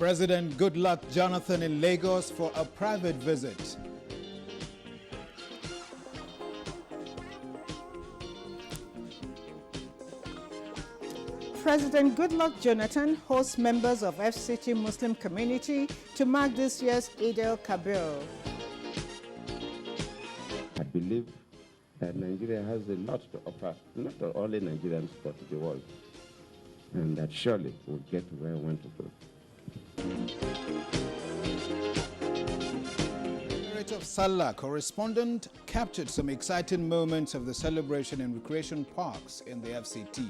President Goodluck Jonathan in Lagos for a private visit. President Goodluck Jonathan hosts members of FCT Muslim community to mark this year's Eid al-Kabir. I believe that Nigeria has a lot to offer, not only Nigerians, but the world, and that surely we'll get to where we want to go. Spirit of Salah correspondent captured some exciting moments of the celebration in recreation parks in the FCT.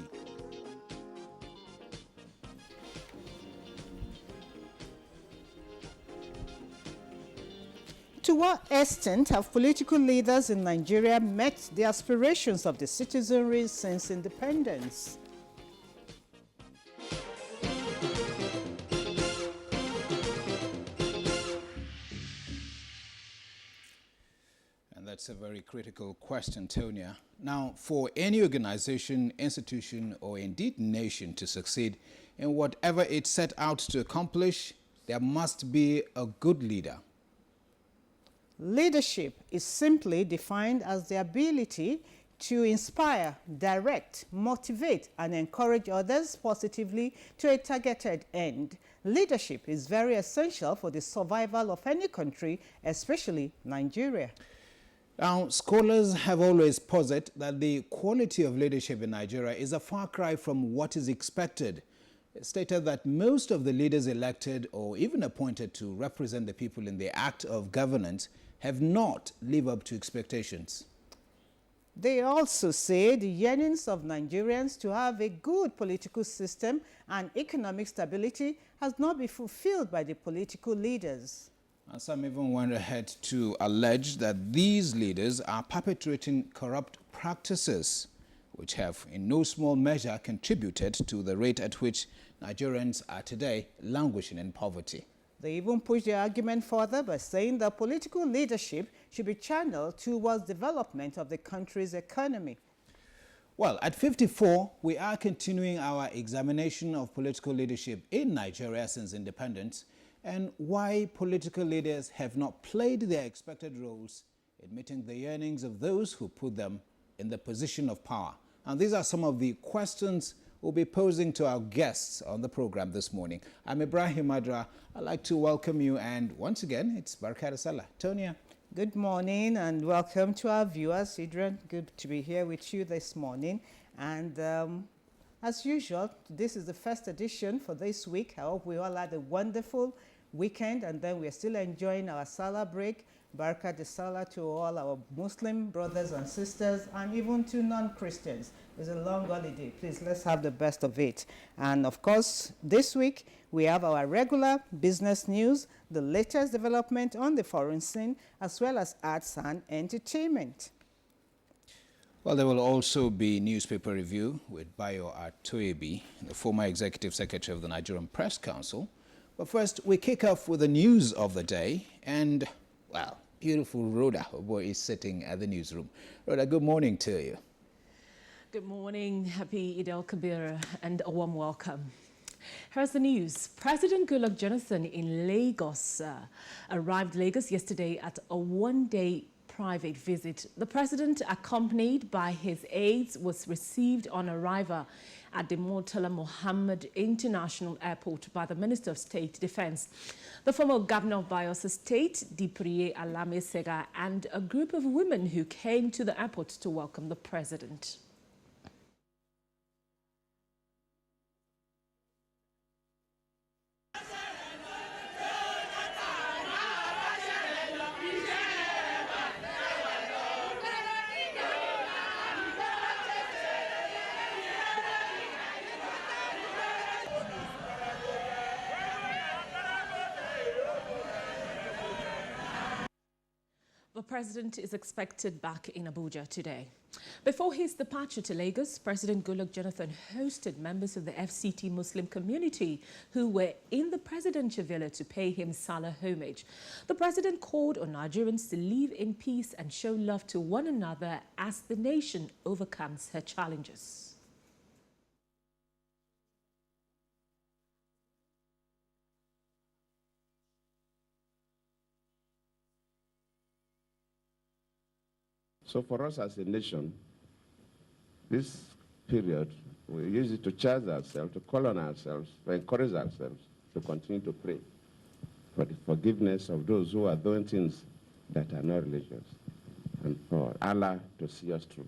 To what extent have political leaders in Nigeria met the aspirations of the citizenry since independence? And that's a very critical question, Tonia. Now, for any organization, institution, or indeed nation to succeed in whatever it set out to accomplish, there must be a good leader. Leadership is simply defined as the ability to inspire, direct, motivate, and encourage others positively to a targeted end. Leadership is very essential for the survival of any country, especially Nigeria. Now, scholars have always posited that the quality of leadership in Nigeria is a far cry from what is expected. It stated that most of the leaders elected or even appointed to represent the people in the act of governance have not lived up to expectations. They also say the yearnings of Nigerians to have a good political system and economic stability has not been fulfilled by the political leaders. And some even went ahead to allege that these leaders are perpetrating corrupt practices, which have in no small measure contributed to the rate at which Nigerians are today languishing in poverty. They even push their argument further by saying that political leadership should be channeled towards development of the country's economy. Well, at 54, we are continuing our examination of political leadership in Nigeria since independence and why political leaders have not played their expected roles in meeting the yearnings of those who put them in the position of power. And these are some of the questions we'll be posing to our guests on the program this morning. I'm Ibrahim Adra. I'd like to welcome you, and once again, it's Barkada Salah. Tonia. Good morning and welcome to our viewers. Idran, good to be here with you this morning. And as usual, this is the first edition for this week. I hope we all had a wonderful weekend, and then we're still enjoying our Salah break. Baraka de Salah to all our Muslim brothers and sisters, and even to non-Christians. It's a long holiday. Please, let's have the best of it. And of course, this week, we have our regular business news, the latest development on the foreign scene, as well as arts and entertainment. Well, there will also be newspaper review with Bayo Atoyebi, the former executive secretary of the Nigerian Press Council. But first, we kick off with the news of the day, and well, beautiful Rhoda Obo is sitting at the newsroom. Rhoda, good morning to you. Good morning, happy Eid al-Kabir and a warm welcome. Here's the news. President Goodluck Jonathan in Lagos arrived Lagos yesterday at a one-day private visit. The president, accompanied by his aides, was received on arrival at the Murtala Mohammed International Airport by the Minister of State Defense. The former governor of Bayelsa State, Dipriye Alame Sega, and a group of women who came to the airport to welcome the president. The president is expected back in Abuja today. Before his departure to Lagos, President Goodluck Jonathan hosted members of the FCT Muslim community who were in the presidential villa to pay him Salah homage. The president called on Nigerians to live in peace and show love to one another as the nation overcomes her challenges. So for us as a nation, this period, we use it to charge ourselves, to call on ourselves, to encourage ourselves to continue to pray for the forgiveness of those who are doing things that are not religious, and for Allah to see us through.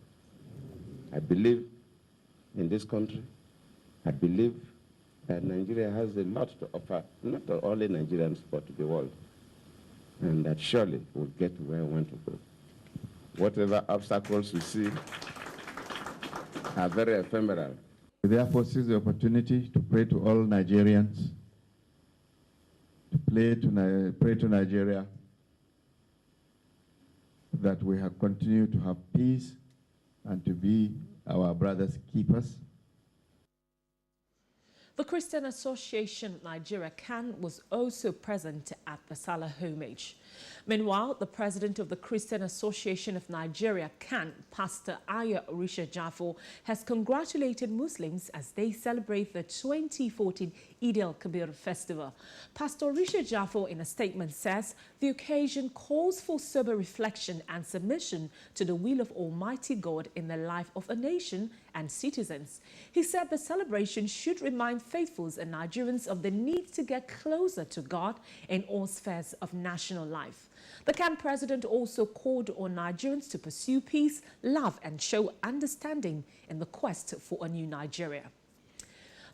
I believe in this country. I believe that Nigeria has a lot to offer, not only Nigerians, but to the world, and that surely we'll get to where we want to go. Whatever obstacles we see are very ephemeral. We therefore seize the opportunity to pray to all Nigerians, to pray to Nigeria, that we have continued to have peace and to be our brothers' keepers. The Christian Association of Nigeria, CAN, was also present at the Salah homage. Meanwhile, the president of the Christian Association of Nigeria, CAN, Pastor Ayo Orisha Jafo, has congratulated Muslims as they celebrate the 2014 Eid al-Kabir festival. Pastor Orisha Jafo, in a statement, says the occasion calls for sober reflection and submission to the will of Almighty God in the life of a nation and citizens. He said the celebration should remind faithfuls and Nigerians of the need to get closer to God in all spheres of national life. The CAN president also called on Nigerians to pursue peace, love and show understanding in the quest for a new Nigeria.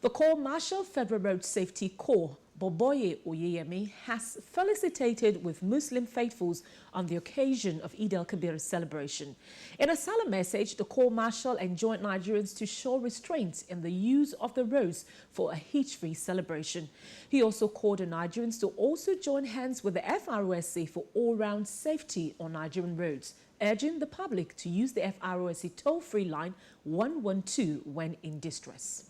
The Corps Marshal Federal Road Safety Corps, Boboye Oyeyemi, has felicitated with Muslim faithfuls on the occasion of Eid al-Kabir celebration. In a Salah message, the Corps Marshal enjoined Nigerians to show restraint in the use of the roads for a hitch-free celebration. He also called on Nigerians to also join hands with the FROSC for all-round safety on Nigerian roads, urging the public to use the FROSC toll-free line 112 when in distress.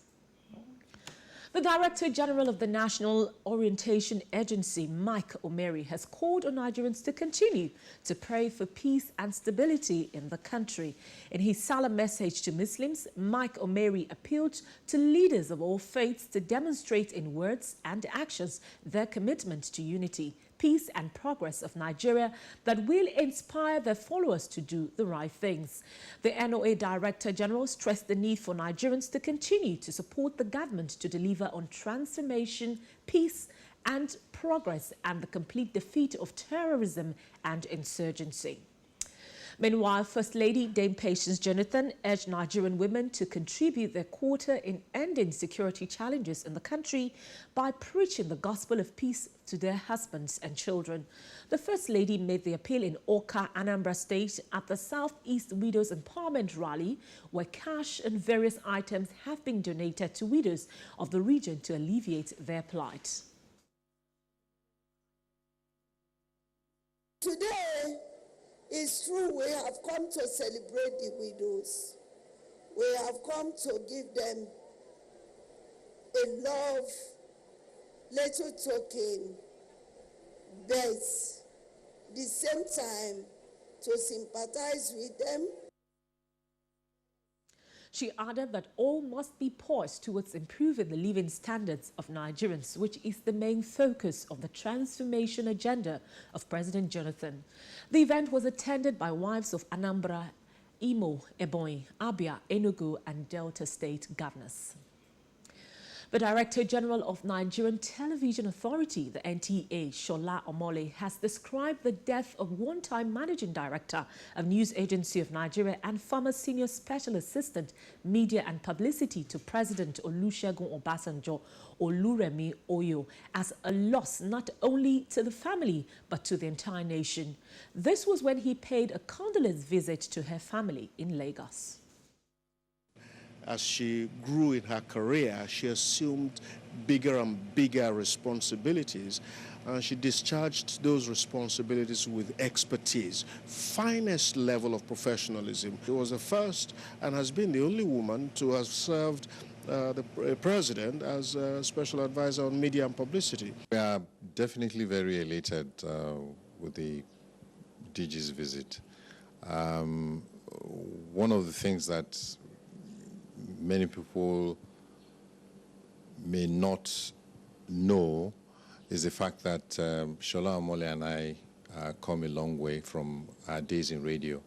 The Director General of the National Orientation Agency, Mike Omeri, has called on Nigerians to continue to pray for peace and stability in the country. In his Salah message to Muslims, Mike Omeri appealed to leaders of all faiths to demonstrate in words and actions their commitment to unity, peace and progress of Nigeria that will inspire their followers to do the right things. The NOA Director General stressed the need for Nigerians to continue to support the government to deliver on transformation, peace and progress and the complete defeat of terrorism and insurgency. Meanwhile, First Lady Dame Patience Jonathan urged Nigerian women to contribute their quota in ending security challenges in the country by preaching the gospel of peace to their husbands and children. The First Lady made the appeal in Awka, Anambra State at the Southeast Widows Empowerment Rally, where cash and various items have been donated to widows of the region to alleviate their plight. Today, it's true, we have come to celebrate the widows. We have come to give them a love, little token, but the same time to sympathize with them. She added that all must be poised towards improving the living standards of Nigerians, which is the main focus of the transformation agenda of President Jonathan. The event was attended by wives of Anambra, Imo, Ebonyi, Abia, Enugu and Delta State governors. The Director General of Nigerian Television Authority, the NTA, Shola Omole, has described the death of one-time Managing Director of News Agency of Nigeria and former Senior Special Assistant, Media and Publicity to President Olusegun Obasanjo, Oluremi Oyo, as a loss not only to the family but to the entire nation. This was when he paid a condolence visit to her family in Lagos. As she grew in her career, she assumed bigger and bigger responsibilities, and she discharged those responsibilities with expertise, finest level of professionalism. She was the first and has been the only woman to have served the president as a special advisor on media and publicity. We are definitely very elated with the DG's visit. One of the things that many people may not know is the fact that Shola Omole and I come a long way from our days in radio.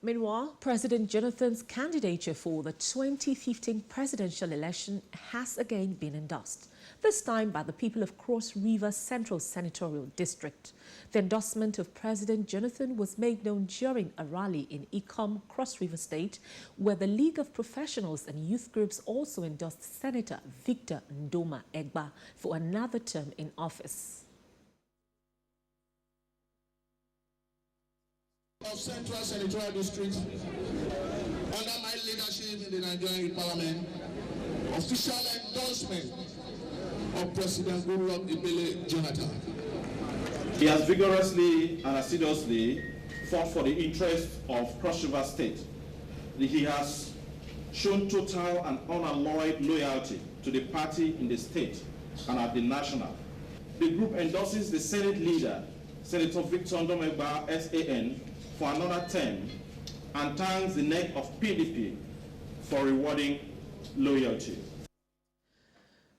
Meanwhile, President Jonathan's candidature for the 2015 presidential election has again been endorsed, this time by the people of Cross River Central Senatorial District. The endorsement of President Jonathan was made known during a rally in Ikom, Cross River State, where the League of Professionals and Youth Groups also endorsed Senator Victor Ndoma Egba for another term in office. Of Central Senatorial District, under my leadership in the Nigerian Parliament, official endorsement of President Goodluck Ebele Jonathan. He has vigorously and assiduously fought for the interests of Cross River State. He has shown total and unalloyed loyalty to the party in the state and at the national. The group endorses the Senate leader, Senator Victor Ndoma Egba, SAN, for another term and thanks the neck of PDP for rewarding loyalty.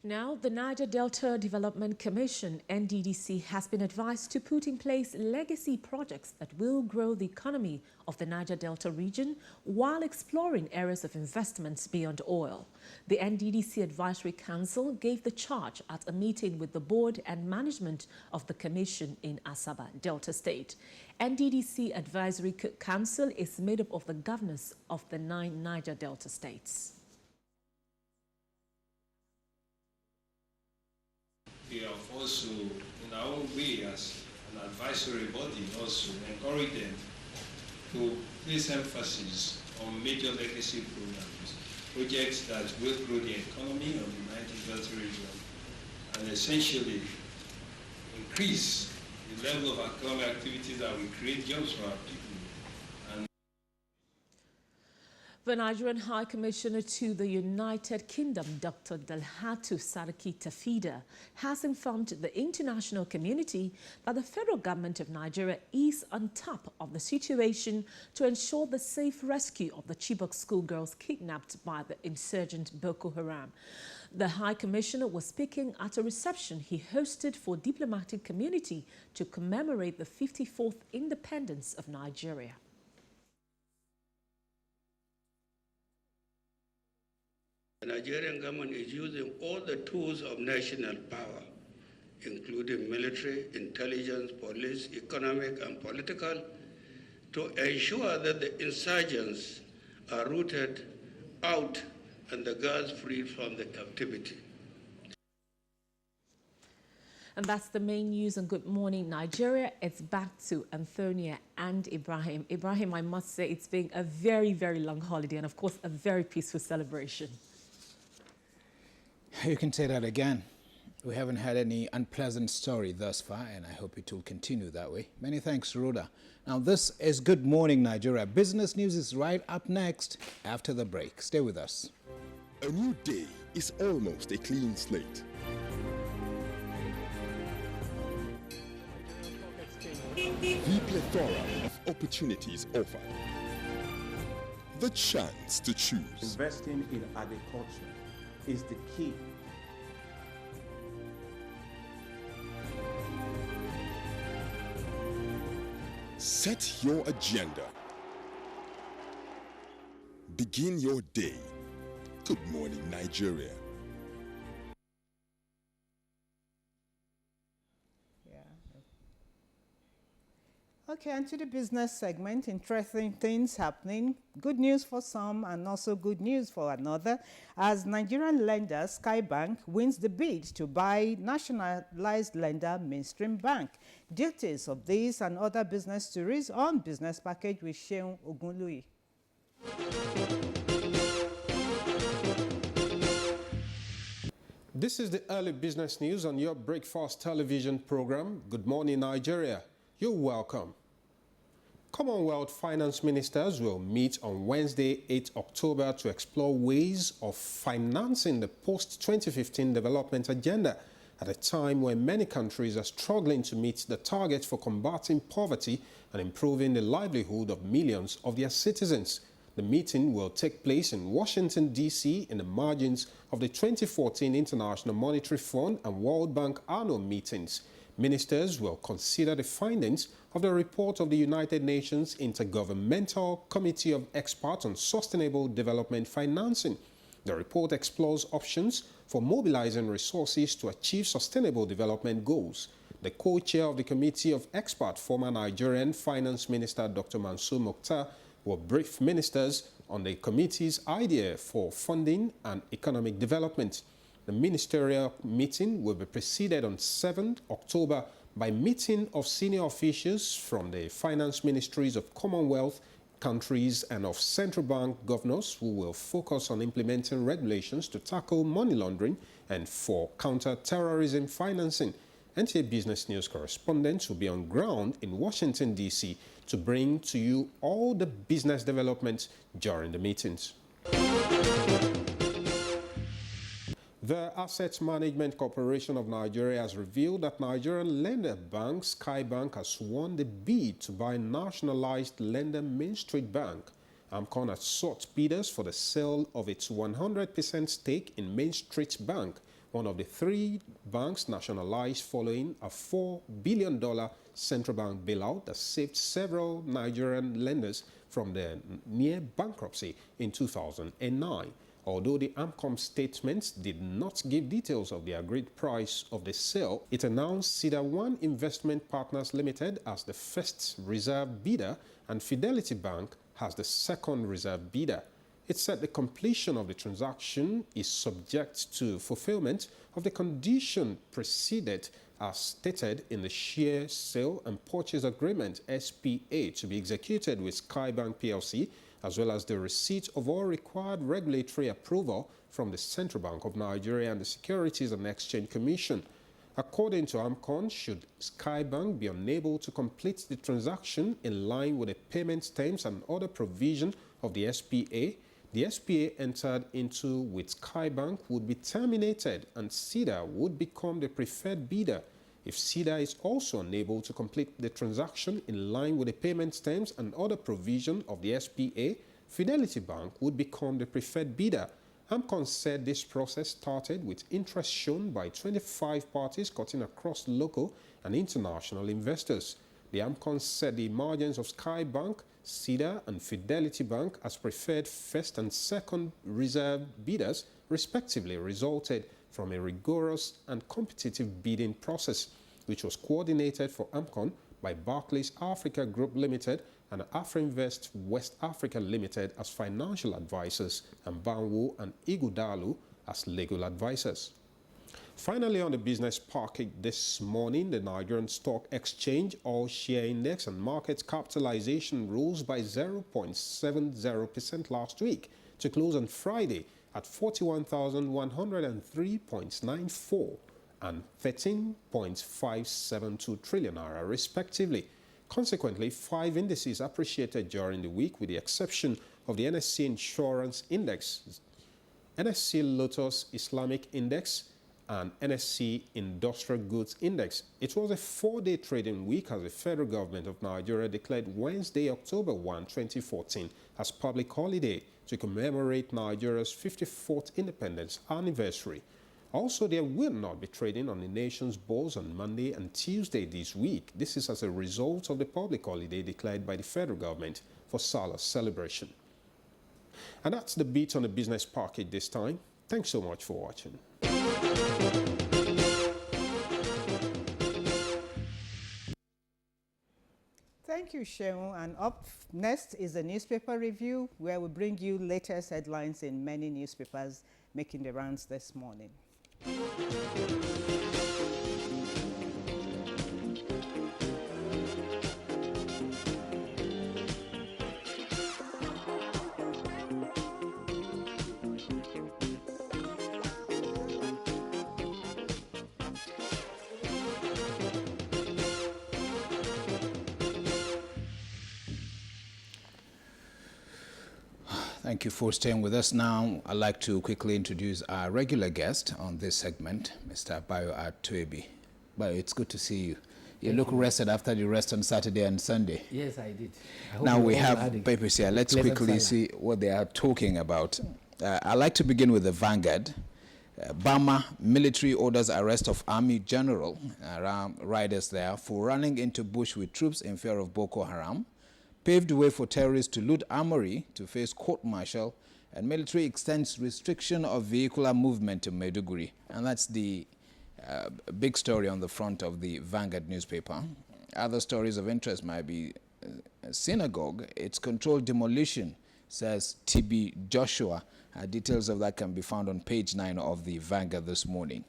Now, the Niger Delta Development Commission, NDDC, has been advised to put in place legacy projects that will grow the economy of the Niger Delta region while exploring areas of investments beyond oil. The NDDC Advisory Council gave the charge at a meeting with the board and management of the commission in Asaba, Delta State. NDDC Advisory Council is made up of the governors of the 9 Niger Delta states. We have also, in our own way as an advisory body, also encourage them to place emphasis on major legacy programs, projects that will grow the economy of the Niger Delta region and essentially increase the level of economic activities that will create jobs for our people. The Nigerian High Commissioner to the United Kingdom, Dr. Dalhatu Saraki Tafida, has informed the international community that the federal government of Nigeria is on top of the situation to ensure the safe rescue of the Chibok schoolgirls kidnapped by the insurgent Boko Haram. The High Commissioner was speaking at a reception he hosted for diplomatic community to commemorate the 54th independence of Nigeria. The Nigerian government is using all the tools of national power, including military, intelligence, police, economic, and political, to ensure that the insurgents are rooted out and the girls freed from the captivity. And that's the main news on Good Morning Nigeria. It's back to Antonia and Ibrahim. Ibrahim, I must say it's been a very, very long holiday and, of course, a very peaceful celebration. You can say that again. We haven't had any unpleasant story thus far, and I hope it will continue that way. Many thanks, Rhoda. Now, this is Good Morning Nigeria. Business news is right up next after the break. Stay with us. A new day is almost a clean slate. The plethora of opportunities offered. The chance to choose. Investing in agriculture is the key. Set your agenda. Begin your day. Good Morning Nigeria. Okay, and to the business segment, interesting things happening. Good news for some and also good news for another, as Nigerian lender Skybank wins the bid to buy nationalized lender Mainstream Bank. Details of this and other business stories on Business Package with Sheung Ogunlui. This is the early business news on your breakfast television program, Good Morning Nigeria. You're welcome. Commonwealth finance ministers will meet on Wednesday, 8 October to explore ways of financing the post-2015 development agenda at a time when many countries are struggling to meet the targets for combating poverty and improving the livelihood of millions of their citizens. The meeting will take place in Washington, D.C. in the margins of the 2014 International Monetary Fund and World Bank annual meetings. Ministers will consider the findings of the report of the United Nations Intergovernmental Committee of Experts on Sustainable Development Financing. The report explores options for mobilizing resources to achieve sustainable development goals. The co-chair of the Committee of Experts, former Nigerian Finance Minister Dr. Mansour Mukhtar, will brief ministers on the committee's idea for funding and economic development. The ministerial meeting will be preceded on 7th October by meeting of senior officials from the finance ministries of Commonwealth countries and of central bank governors who will focus on implementing regulations to tackle money laundering and for counter-terrorism financing. NTA Business News correspondents will be on ground in Washington, D.C. to bring to you all the business developments during the meetings. The Asset Management Corporation of Nigeria has revealed that Nigerian lender bank Sky Bank has won the bid to buy nationalized lender Main Street Bank. AMCON has sought bidders for the sale of its 100% stake in Main Street Bank, one of the 3 banks nationalized following a $4 billion central bank bailout that saved several Nigerian lenders from their near bankruptcy in 2009. Although the AMCON statements did not give details of the agreed price of the sale, it announced Cedar One Investment Partners Limited as the first reserve bidder and Fidelity Bank as the second reserve bidder. It said the completion of the transaction is subject to fulfillment of the condition preceded as stated in the share sale and purchase agreement SPA to be executed with Sky Bank PLC, as well as the receipt of all required regulatory approval from the Central Bank of Nigeria and the Securities and Exchange Commission. According to AMCON, should Sky Bank be unable to complete the transaction in line with the payment terms and other provision of the SPA, the SPA entered into with Sky Bank would be terminated and Cedar would become the preferred bidder. If Cedar is also unable to complete the transaction in line with the payment terms and other provision of the SPA, Fidelity Bank would become the preferred bidder. AMCON said this process started with interest shown by 25 parties cutting across local and international investors. The AMCON said the emergence of Sky Bank, Cedar and Fidelity Bank as preferred first and second reserve bidders respectively resulted from a rigorous and competitive bidding process, which was coordinated for AMCON by Barclays Africa Group Limited and Afrinvest West Africa Limited as financial advisors and Banwo and Igudalu as legal advisors. Finally, on the business parket this morning, the Nigerian Stock Exchange All-Share Index and market capitalization rose by 0.70% last week to close on Friday at 41,103.94 and 13.572 trillion naira respectively. Consequently, 5 indices appreciated during the week with the exception of the NSC Insurance Index, NSC Lotus Islamic Index and NSC Industrial Goods Index. It was a 4-day trading week as the federal government of Nigeria declared Wednesday, October 1, 2014 as public holiday to commemorate Nigeria's 54th independence anniversary. Also, there will not be trading on the nation's bourse on Monday and Tuesday this week. This is as a result of the public holiday declared by the federal government for Salah celebration. And that's the beat on the business parket this time. Thanks so much for watching. Thank you, Shehu. And up next is the newspaper review, where we bring you latest headlines in many newspapers making the rounds this morning. Thank you for staying with us. Now, I'd like to quickly introduce our regular guest on this segment, Mr. Bayo Atuebi. Bayo, it's good to see you. You look rested after the rest on Saturday and Sunday. Yes, I did. Now we have papers here. Let's quickly see what they are talking about. I'd like to begin with the Vanguard. Bama military orders arrest of army general riders there for running into bush with troops in fear of Boko Haram. Paved way for terrorists to loot armory to face court-martial, and military extends restriction of vehicular movement to Maiduguri. And that's the big story on the front of the Vanguard newspaper. Other stories of interest might be synagogue, its controlled demolition, says TB Joshua. Details of that can be found on page 9 of the Vanguard this morning.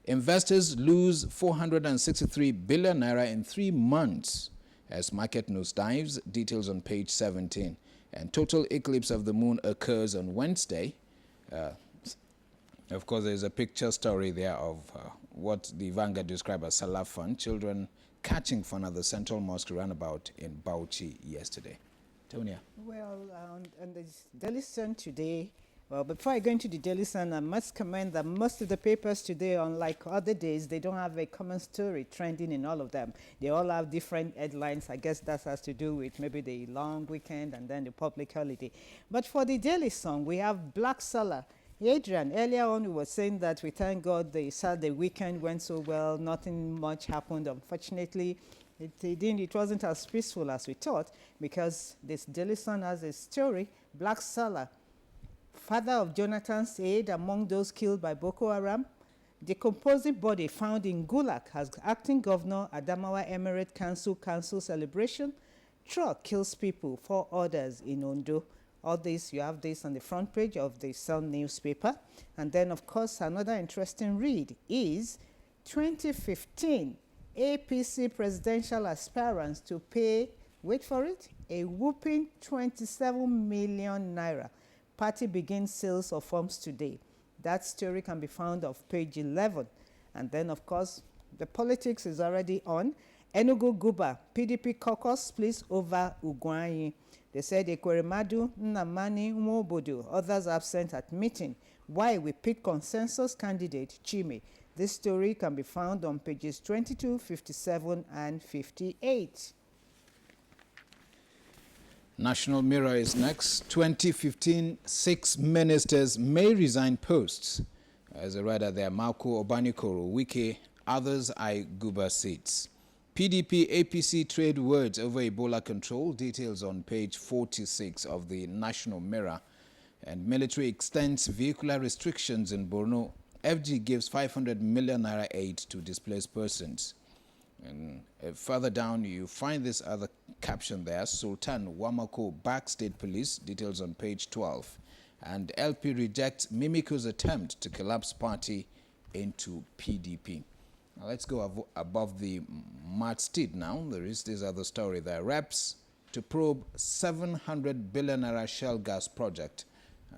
Investors lose 463 billion naira in 3 months as market nosedives. Details on page 17. And total eclipse of the moon occurs on Wednesday. Of course, there's a picture story there of what the Vanguard described as Salah fun, children catching fun at the Central Mosque roundabout in Bauchi yesterday. Tonia. Well, on the Daily Sun today, well, before I go into the Daily Sun, I must comment that most of the papers today, unlike other days, they don't have a common story trending in all of them. They all have different headlines. I guess that has to do with maybe the long weekend and then the public holiday. But for the Daily Sun, we have Black Salah. Adrian, earlier on we were saying that we thank God the Saturday weekend went so well, nothing much happened. Unfortunately, it wasn't as peaceful as we thought, because this Daily Sun has a story. Black Salah, father of Jonathan's aide among those killed by Boko Haram, decomposing body found in Gulag as acting governor Adamawa Emirate Council celebration. Truck kills people, 4 others in Ondo. All this, you have this on the front page of the Sun newspaper. And then, of course, another interesting read is 2015 APC presidential aspirants to pay, wait for it, a whopping 27 million naira. Party begins sales of forms today. That story can be found on page 11. And then, of course, the politics is already on. Enugu Guba, PDP caucus splits over Ugwanyi. They said Ekweremadu, Nnamani, Nwobodo, others absent at meeting. Why we pick consensus candidate Chime. This story can be found on pages 22, 57, and 58. National Mirror is next. 2015, 6 ministers may resign posts. As a writer there, Marco Obanikoro, Wike, others eye Guba seats. PDP APC trade words over Ebola control. Details on page 46 of the National Mirror. And military extends vehicular restrictions in Borno. FG gives 500 million naira aid to displaced persons. And further down, you find this other caption there. Sultan Wamako backs state police. Details on page 12. And LP rejects Mimiko's attempt to collapse party into PDP. Now let's go above the Matstead now. There is this other story there. Reps to probe 700 billion naira shell gas project.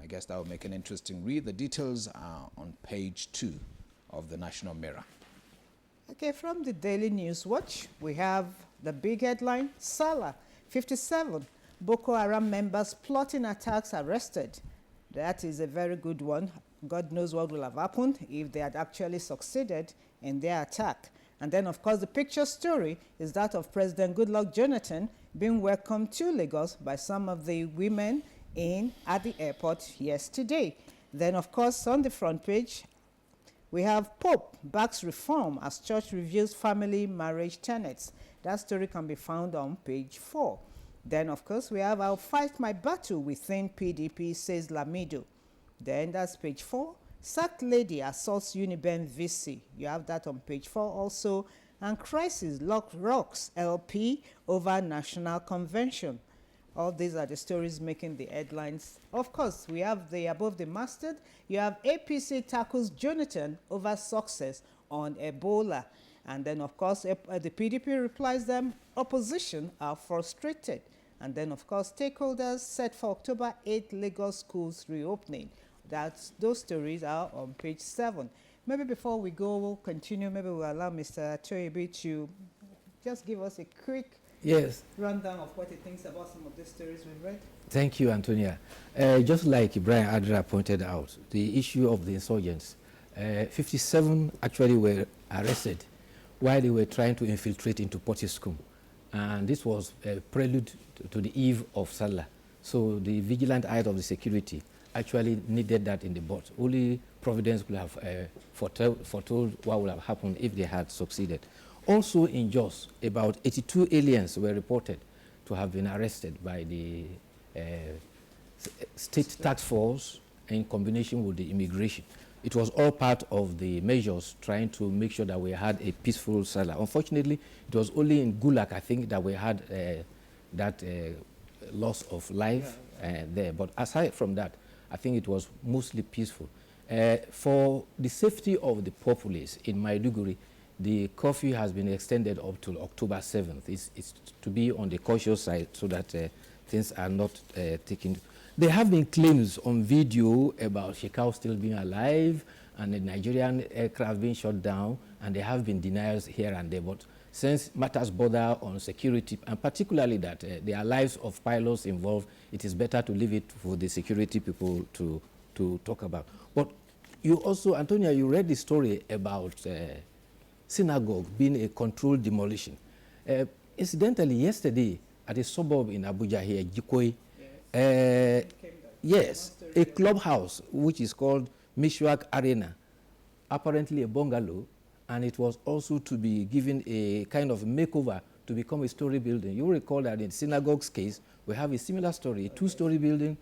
I guess that will make an interesting read. The details are on page 2 of the National Mirror. Okay, from the Daily News Watch, we have the big headline, Salah, 57, Boko Haram members plotting attacks arrested. That is a very good one. God knows what will have happened if they had actually succeeded in their attack. And then, of course, the picture story is that of President Goodluck Jonathan being welcomed to Lagos by some of the women at the airport yesterday. Then, of course, on the front page, we have Pope backs reform as church reviews family marriage tenets. That story can be found on page 4. Then, of course, we have I'll fight my battle within PDP, says Lamido. Then that's page 4. Sacked lady assaults Uniben VC. You have that on page 4 also. And crisis rocks LP over national convention. All these are the stories making the headlines. Of course, we have the above the masthead. You have APC tackles Jonathan over success on Ebola. And then, of course, the PDP replies them, opposition are frustrated. And then, of course, stakeholders set for October 8 Lagos schools reopening. Those stories are on page 7. Maybe before we go, we'll continue. Maybe we'll allow Mr. Toyebi to just give us a quick rundown of what he thinks about some of the stories we've read. Thank you, Antonia. Just like Brian Adra pointed out, the issue of the insurgents, 57 actually were arrested while they were trying to infiltrate into Potiskum. And this was a prelude to the eve of Salah. So the vigilant eye of the security actually needed that in the boat. Only Providence could have foretold what would have happened if they had succeeded. Also in Jos, about 82 aliens were reported to have been arrested by the state task force in combination with the immigration. It was all part of the measures trying to make sure that we had a peaceful Salah. Unfortunately, it was only in Gulag, I think, that we had that loss of life there. But aside from that, I think it was mostly peaceful. For the safety of the populace in Maiduguri, the curfew has been extended up to October 7th. It's to be on the cautious side so that things are not taken. There have been claims on video about Shekau still being alive and the Nigerian aircraft being shot down, and there have been denials here and there. But since matters border on security, and particularly that there are lives of pilots involved, it is better to leave it for the security people to talk about. But you also, Antonia, you read the story about synagogue being a controlled demolition. Incidentally, yesterday at a suburb in Abuja here, Jikoi, yes, a clubhouse which is called Mishwak Arena, apparently a bungalow, and it was also to be given a kind of makeover to become a story building. You recall that in synagogue's case, we have a similar story, a two-story building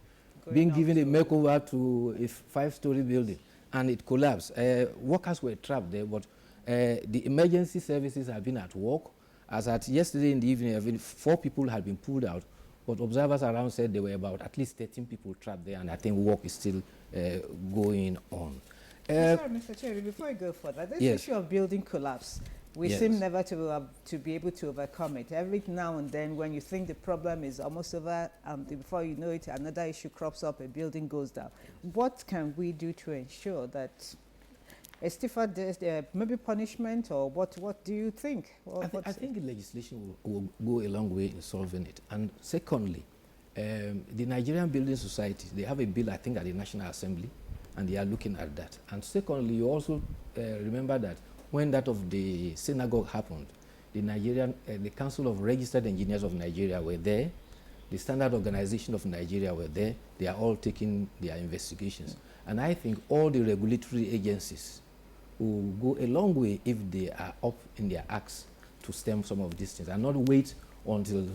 being given a makeover to a five-story building, and it collapsed. Workers were trapped there, but the emergency services have been at work. As at yesterday in the evening, 4 people had been pulled out, but observers around said there were about at least 13 people trapped there, and I think work is still going on. Sorry, Mr. Cherry, before I go further, this issue of building collapse, we seem never to be able to overcome it. Every now and then, when you think the problem is almost over, before you know it, another issue crops up, a building goes down. What can we do to ensure that a stiffer, maybe punishment, or what do you think? I think the legislation will go a long way in solving it. And secondly, the Nigerian Building Society, they have a bill, I think, at the National Assembly, and they are looking at that. And secondly, you also remember that when that of the synagogue happened, the Council of Registered Engineers of Nigeria were there, the Standard Organization of Nigeria were there. They are all taking their investigations. And I think all the regulatory agencies will go a long way if they are up in their acts to stem some of these things, and not wait until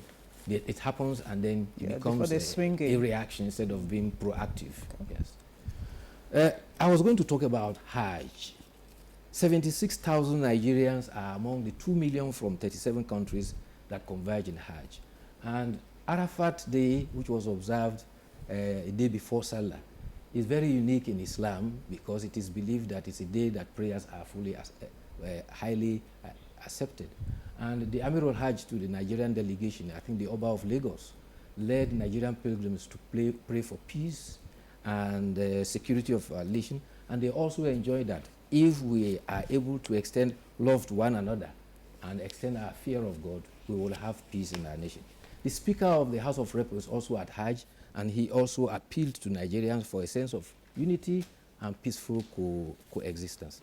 it happens and then it becomes a reaction instead of being proactive. Yes. I was going to talk about Hajj. 76,000 Nigerians are among the 2 million from 37 countries that converge in Hajj. And Arafat Day, which was observed a day before Salah, is very unique in Islam because it is believed that it's a day that prayers are fully highly accepted. And the Amir al-Hajj to the Nigerian delegation, I think the Oba of Lagos, led Nigerian pilgrims to pray for peace and security of our nation. And they also enjoy that if we are able to extend love to one another and extend our fear of God, we will have peace in our nation. The Speaker of the House of Reps was also at Hajj, and he also appealed to Nigerians for a sense of unity and peaceful coexistence.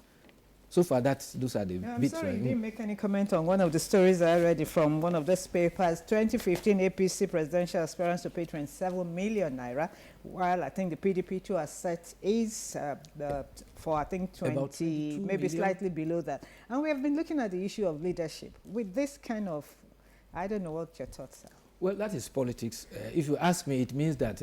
So far, those are the bits. I'm sorry, you didn't make any comment on one of the stories I read from one of these papers. 2015 APC presidential aspirants to pay 27 million naira, while I think the PDP too has set is for I think 20, maybe slightly below that. And we have been looking at the issue of leadership. With this kind of, I don't know what your thoughts are. Well, that is politics. If you ask me, it means that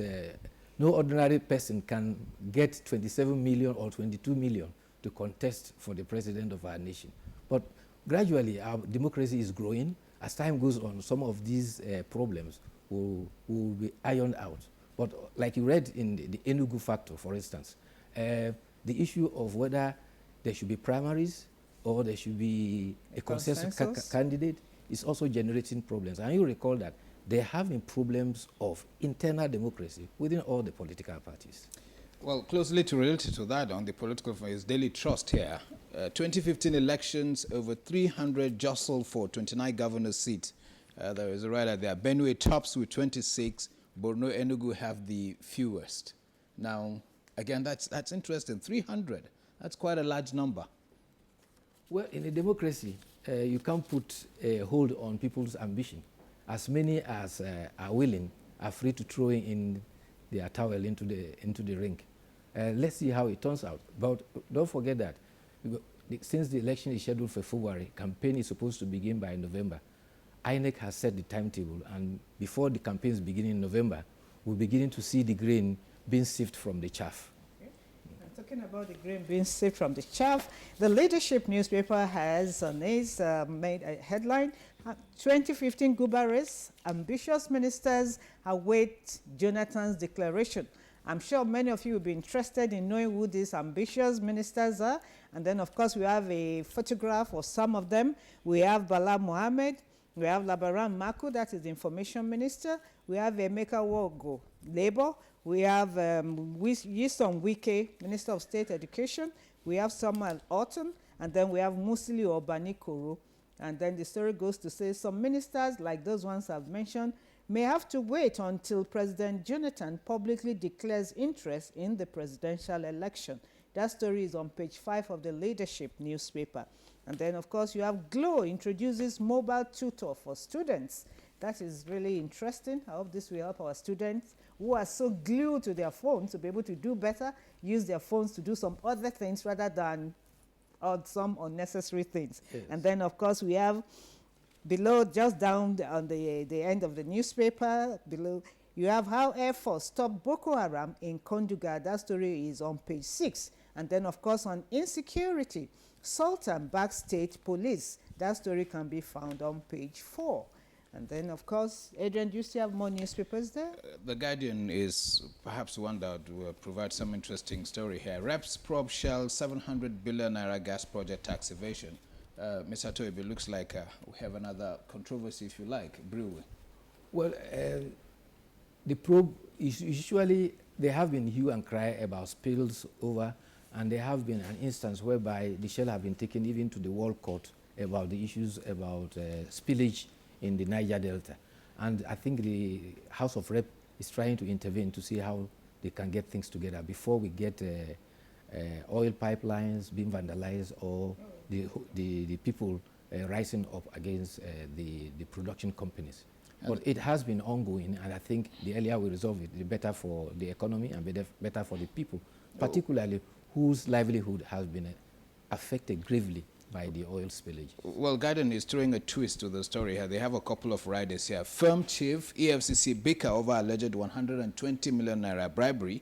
no ordinary person can get 27 million or 22 million to contest for the president of our nation. But gradually, our democracy is growing. As time goes on, some of these problems will be ironed out. But like you read in the Enugu factor, for instance, the issue of whether there should be primaries or there should be a consensus candidate is also generating problems. And you recall that there have been problems of internal democracy within all the political parties. Well, closely related to that on the political front is Daily Trust here. 2015 elections, over 300 jostled for 29 governor seats. There is a writer there. Benue tops with 26. Borno, Enugu have the fewest. Now, again, that's interesting. 300. That's quite a large number. Well, in a democracy, you can't put a hold on people's ambition. As many as are willing are free to throw in their towel into the ring. Let's see how it turns out. But don't forget that since the election is scheduled for February, campaign is supposed to begin by November. INEC has set the timetable, and before the campaigns begin in November, we're beginning to see the grain being sieved from the chaff. Talking about the grain being saved from the chaff, the Leadership newspaper has on its made a headline, 2015 Guba race, ambitious ministers await Jonathan's declaration. I'm sure many of you will be interested in knowing who these ambitious ministers are. And then, of course, we have a photograph of some of them. We have Bala Mohammed, we have Labaran Maku, that is the Information Minister. We have Emeka Wogo, Labour. We have Yisom Wike, Minister of State Education. We have Samuel Orton, and then we have Musili Obani Koro. And then the story goes to say some ministers, like those ones I've mentioned, may have to wait until President Jonathan publicly declares interest in the presidential election. That story is on page 5 of the Leadership newspaper. And then, of course, you have Glow introduces mobile tutor for students. That is really interesting. I hope this will help our students who are so glued to their phones to be able to do better, use their phones to do some other things rather than some unnecessary things. Yes. And then, of course, we have below, just down on the end of the newspaper, below, you have how Air Force stopped Boko Haram in Konduga. That story is on page 6. And then, of course, on insecurity, Sultan backs state police. That story can be found on page 4. And then, of course, Adrian, do you still have more newspapers there? The Guardian is perhaps one that will provide some interesting story here. Reps probe Shell 700 billion naira gas project tax evasion. Mr. Toibe, looks like we have another controversy, if you like, brewing. Well, the probe is usually, there have been hue and cry about spills over, and there have been an instance whereby the Shell have been taken even to the World Court about the issues about spillage in the Niger Delta. And I think the House of Rep is trying to intervene to see how they can get things together before we get oil pipelines being vandalized or the people rising up against the production companies. But it has been ongoing, and I think the earlier we resolve it, the better for the economy and better for the people, particularly whose livelihood has been affected gravely by the oil spillage. Well, Guardian is throwing a twist to the story here. They have a couple of riders here. Firm chief, EFCC bicker over alleged 120 million naira bribery.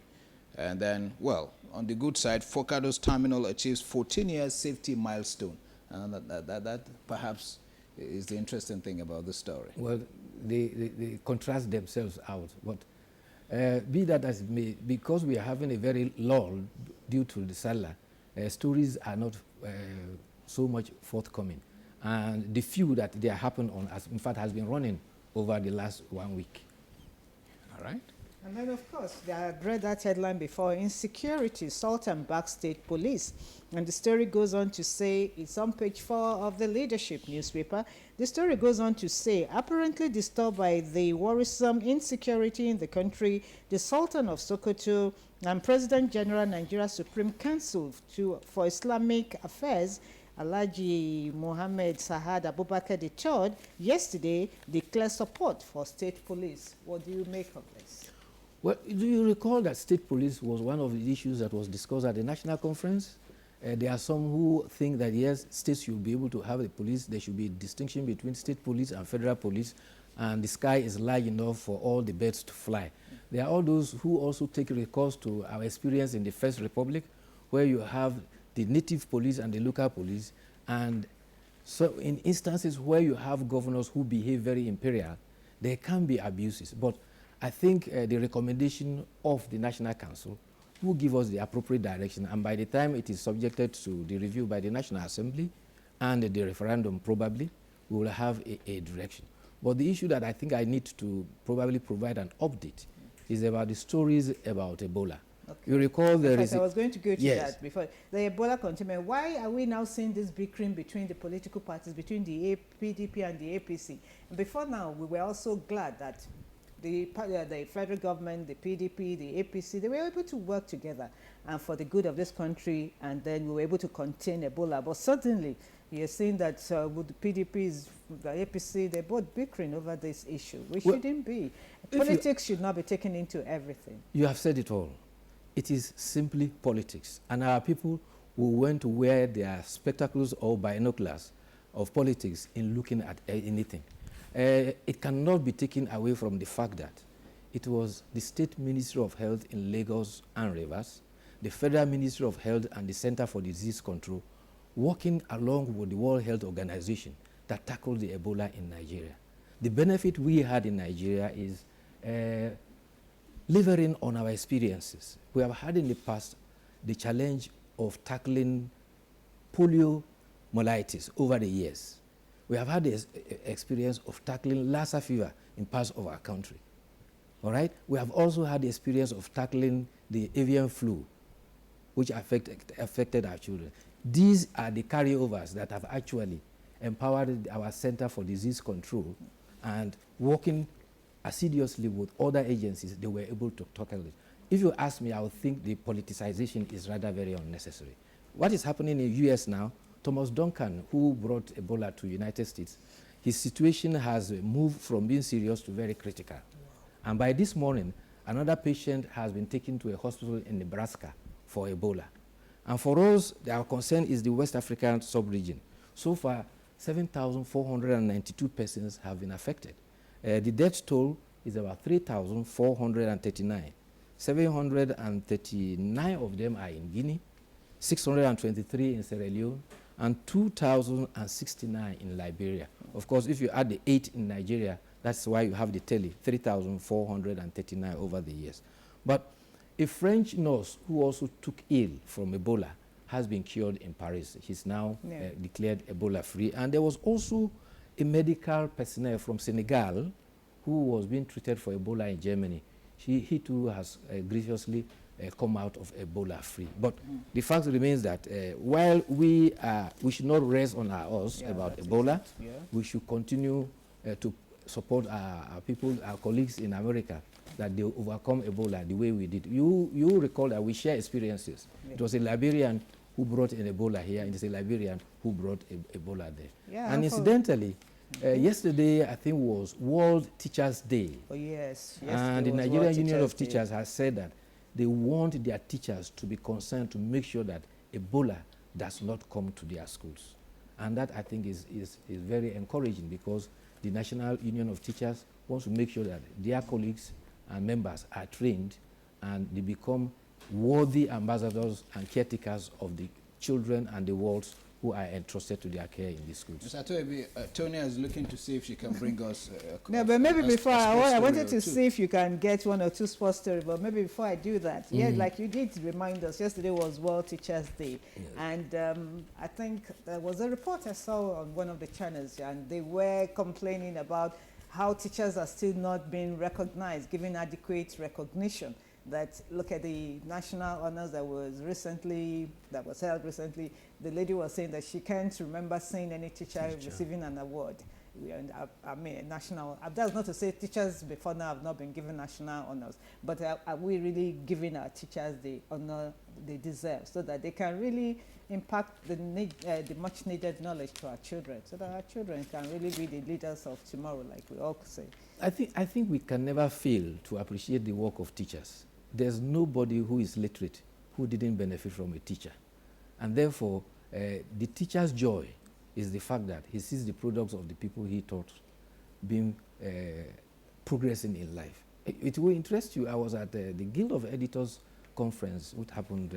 And then, well, on the good side, Forcados Terminal achieves 14 years safety milestone. And that perhaps is the interesting thing about the story. Well, they contrast themselves out. But be that as it may, because we are having a very lull due to the Salah, stories are not so much forthcoming. And the few that they happen on, in fact, has been running over the last 1 week. All right. And then, of course, I read that headline before, insecurity, Sultan backs state police. And the story goes on to say, it's on page 4 of the Leadership newspaper. The story goes on to say, apparently disturbed by the worrisome insecurity in the country, the Sultan of Sokoto and President General Nigeria Supreme Council for Islamic Affairs, Alhaji Mohammed Sahad Abubakar III, yesterday declared support for state police. What do you make of this? Well, do you recall that state police was one of the issues that was discussed at the national conference? There are some who think that, yes, states should be able to have a police. There should be a distinction between state police and federal police, and the sky is large enough for all the birds to fly. There are all those who also take recourse to our experience in the First Republic, where you have the native police and the local police, and so in instances where you have governors who behave very imperial, there can be abuses. But I think the recommendation of the National Council will give us the appropriate direction, and by the time it is subjected to the review by the National Assembly and the referendum, probably, we will have a direction. But the issue that I think I need to probably provide an update is about the stories about Ebola. Okay. You recall there is... I was going to go to that before. The Ebola containment, why are we now seeing this bickering between the political parties, between the PDP and the APC? And before now, we were also glad that the federal government, the PDP, the APC, they were able to work together and for the good of this country, and then we were able to contain Ebola. But suddenly, you're seeing that with the PDPs, the APC, they're both bickering over this issue, which shouldn't be. Politics should not be taken into everything. You have said it all. It is simply politics. And our people who went to wear their spectacles or binoculars of politics in looking at anything. It cannot be taken away from the fact that it was the State Ministry of Health in Lagos and Rivers, the Federal Ministry of Health and the Center for Disease Control, working along with the World Health Organization that tackled the Ebola in Nigeria. The benefit we had in Nigeria is levering on our experiences. We have had in the past the challenge of tackling poliomyelitis over the years. We have had the experience of tackling Lassa fever in parts of our country. All right? We have also had the experience of tackling the avian flu, which affected our children. These are the carryovers that have actually empowered our Center for Disease Control, and working assiduously with other agencies, they were able to tackle it. If you ask me, I would think the politicization is rather very unnecessary. What is happening in the US now, Thomas Duncan, who brought Ebola to the United States, his situation has moved from being serious to very critical. And by this morning, another patient has been taken to a hospital in Nebraska for Ebola. And for us, our concern is the West African sub-region. So far, 7,492 persons have been affected. The death toll is about 3,439. 739 of them are in Guinea, 623 in Sierra Leone, and 2,069 in Liberia. Of course, if you add the 8 in Nigeria, that's why you have the tally, 3,439 over the years. But a French nurse who also took ill from Ebola has been cured in Paris. He's now declared Ebola free. And there was also a medical personnel from Senegal who was being treated for Ebola in Germany. He too has graciously come out of Ebola free. But the fact remains that while we should not rest on our oars about Ebola, we should continue to support our people, our colleagues in America, that they overcome Ebola the way we did. You recall that we share experiences. It was a Liberian who brought an Ebola here, and it's a Liberian who brought Ebola there. And incidentally, yesterday, I think, was World Teachers' Day. Oh, yes. And the Nigerian Union of Teachers has said that they want their teachers to be concerned to make sure that Ebola does not come to their schools. And that, I think, is very encouraging, because the National Union of Teachers wants to make sure that their colleagues and members are trained and they become worthy ambassadors and caretakers of the children and the worlds who are entrusted to their care in these schools. Mr. Atoebi, Tonya is looking to see if she can bring us no, but maybe before I wanted to see if you can get one or two sports stories, but maybe before I do that, yeah, like you did remind us, yesterday was World Teachers' Day, and I think there was a report I saw on one of the channels, and they were complaining about how teachers are still not being recognized, given adequate recognition. That look at the national honors that was held recently. The lady was saying that she can't remember seeing any teacher receiving an award. I mean, national. That's not to say teachers before now have not been given national honors, but are we really giving our teachers the honor they deserve, so that they can really impact the much needed knowledge to our children, so that our children can really be the leaders of tomorrow, like we all say. I think we can never fail to appreciate the work of teachers. There's nobody who is literate who didn't benefit from a teacher. And therefore, the teacher's joy is the fact that he sees the products of the people he taught being progressing in life. It will interest you. I was at the Guild of Editors conference, which happened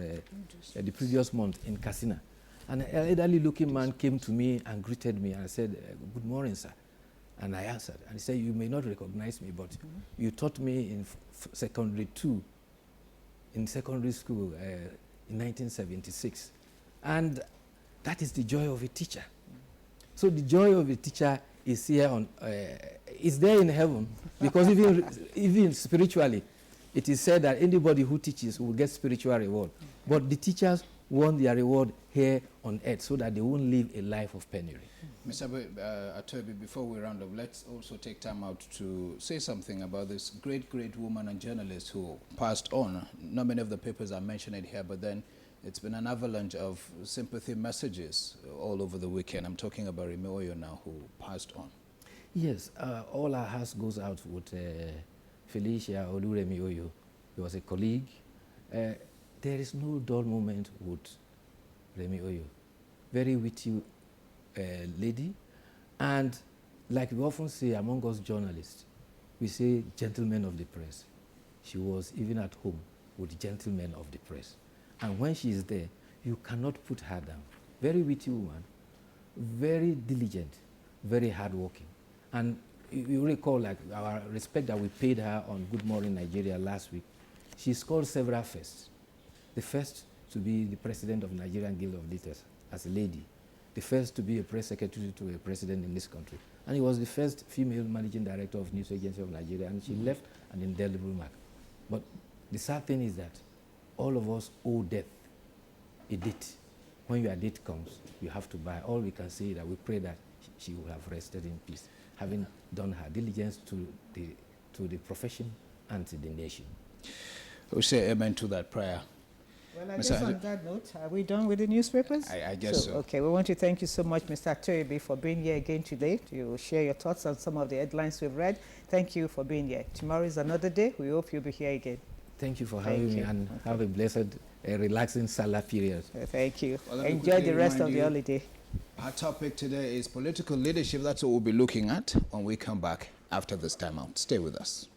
the previous month in Katsina. And an elderly-looking man came to me and greeted me, and I said, "Good morning, sir." And I answered, and he said, "You may not recognize me, but you taught me in secondary 2, in secondary school in 1976. And that is the joy of a teacher. So the joy of a teacher is here on, is there in heaven, because even spiritually, it is said that anybody who teaches will get spiritual reward. But the teachers want their reward here on earth so that they won't live a life of penury. Mr. Atobi, before we round up, let's also take time out to say something about this great woman and journalist who passed on. Not many of the papers are mentioning it here, but then it's been an avalanche of sympathy messages all over the weekend. I'm talking about Remi Oyo now, who passed on. Yes, all our hearts goes out with Felicia Oluremi Oyo. He was a colleague. There is no dull moment with Remi Oyo. Very witty lady. And like we often say among us journalists, we say gentlemen of the press. She was even at home with gentlemen of the press. And when she is there, you cannot put her down. Very witty woman, very diligent, very hardworking. And you recall like our respect that we paid her on Good Morning Nigeria last week. She scored several firsts. The first to be the president of Nigerian Guild of Editors as a lady. The first to be a press secretary to a president in this country. And he was the first female managing director of News Agency of Nigeria, and she left an indelible mark. But the sad thing is that all of us owe death a date. When your date comes, you have to buy. All we can say is that we pray that she will have rested in peace, having done her diligence to the profession and to the nation. We say amen to that prayer. Well, I guess on that note, are we done with the newspapers? I guess so. Okay, we want to thank you so much, Mr. Atobi, for being here again today to share your thoughts on some of the headlines we've read. Thank you for being here. Tomorrow is another day. We hope you'll be here again. Thank you for having me, and have a blessed, relaxing Salah period. Thank you. Well, enjoy the rest of the holiday. Our topic today is political leadership. That's what we'll be looking at when we come back after this time out. Stay with us.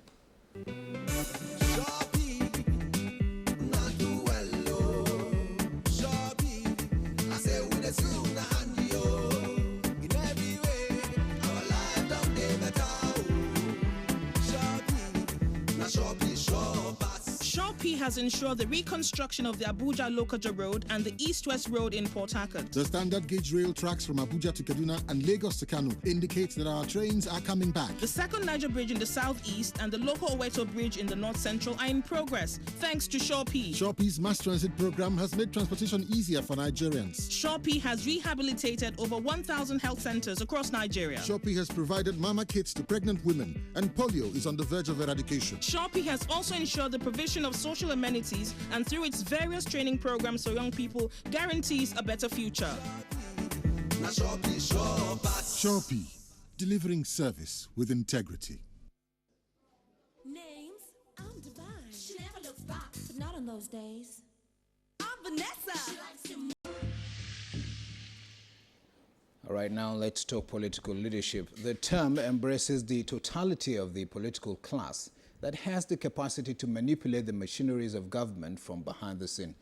Shopee has ensured the reconstruction of the Abuja-Lokoja Road and the East-West Road in Port Harcourt. The standard gauge rail tracks from Abuja to Kaduna and Lagos to Kano indicate that our trains are coming back. The second Niger Bridge in the southeast and the Loko Oweto Bridge in the north-central are in progress, thanks to Shopee. Shopee's mass transit program has made transportation easier for Nigerians. Shopee has rehabilitated over 1,000 health centers across Nigeria. Shopee has provided mama kits to pregnant women, and polio is on the verge of eradication. Shopee has also ensured the provision of social amenities, and through its various training programs for young people, guarantees a better future. Shopee, delivering service with integrity. Names, I'm divine. She never looks back, but not on those days. I'm Vanessa. She likes to move. All right, now let's talk political leadership. The term embraces the totality of the political class that has the capacity to manipulate the machineries of government from behind the scene.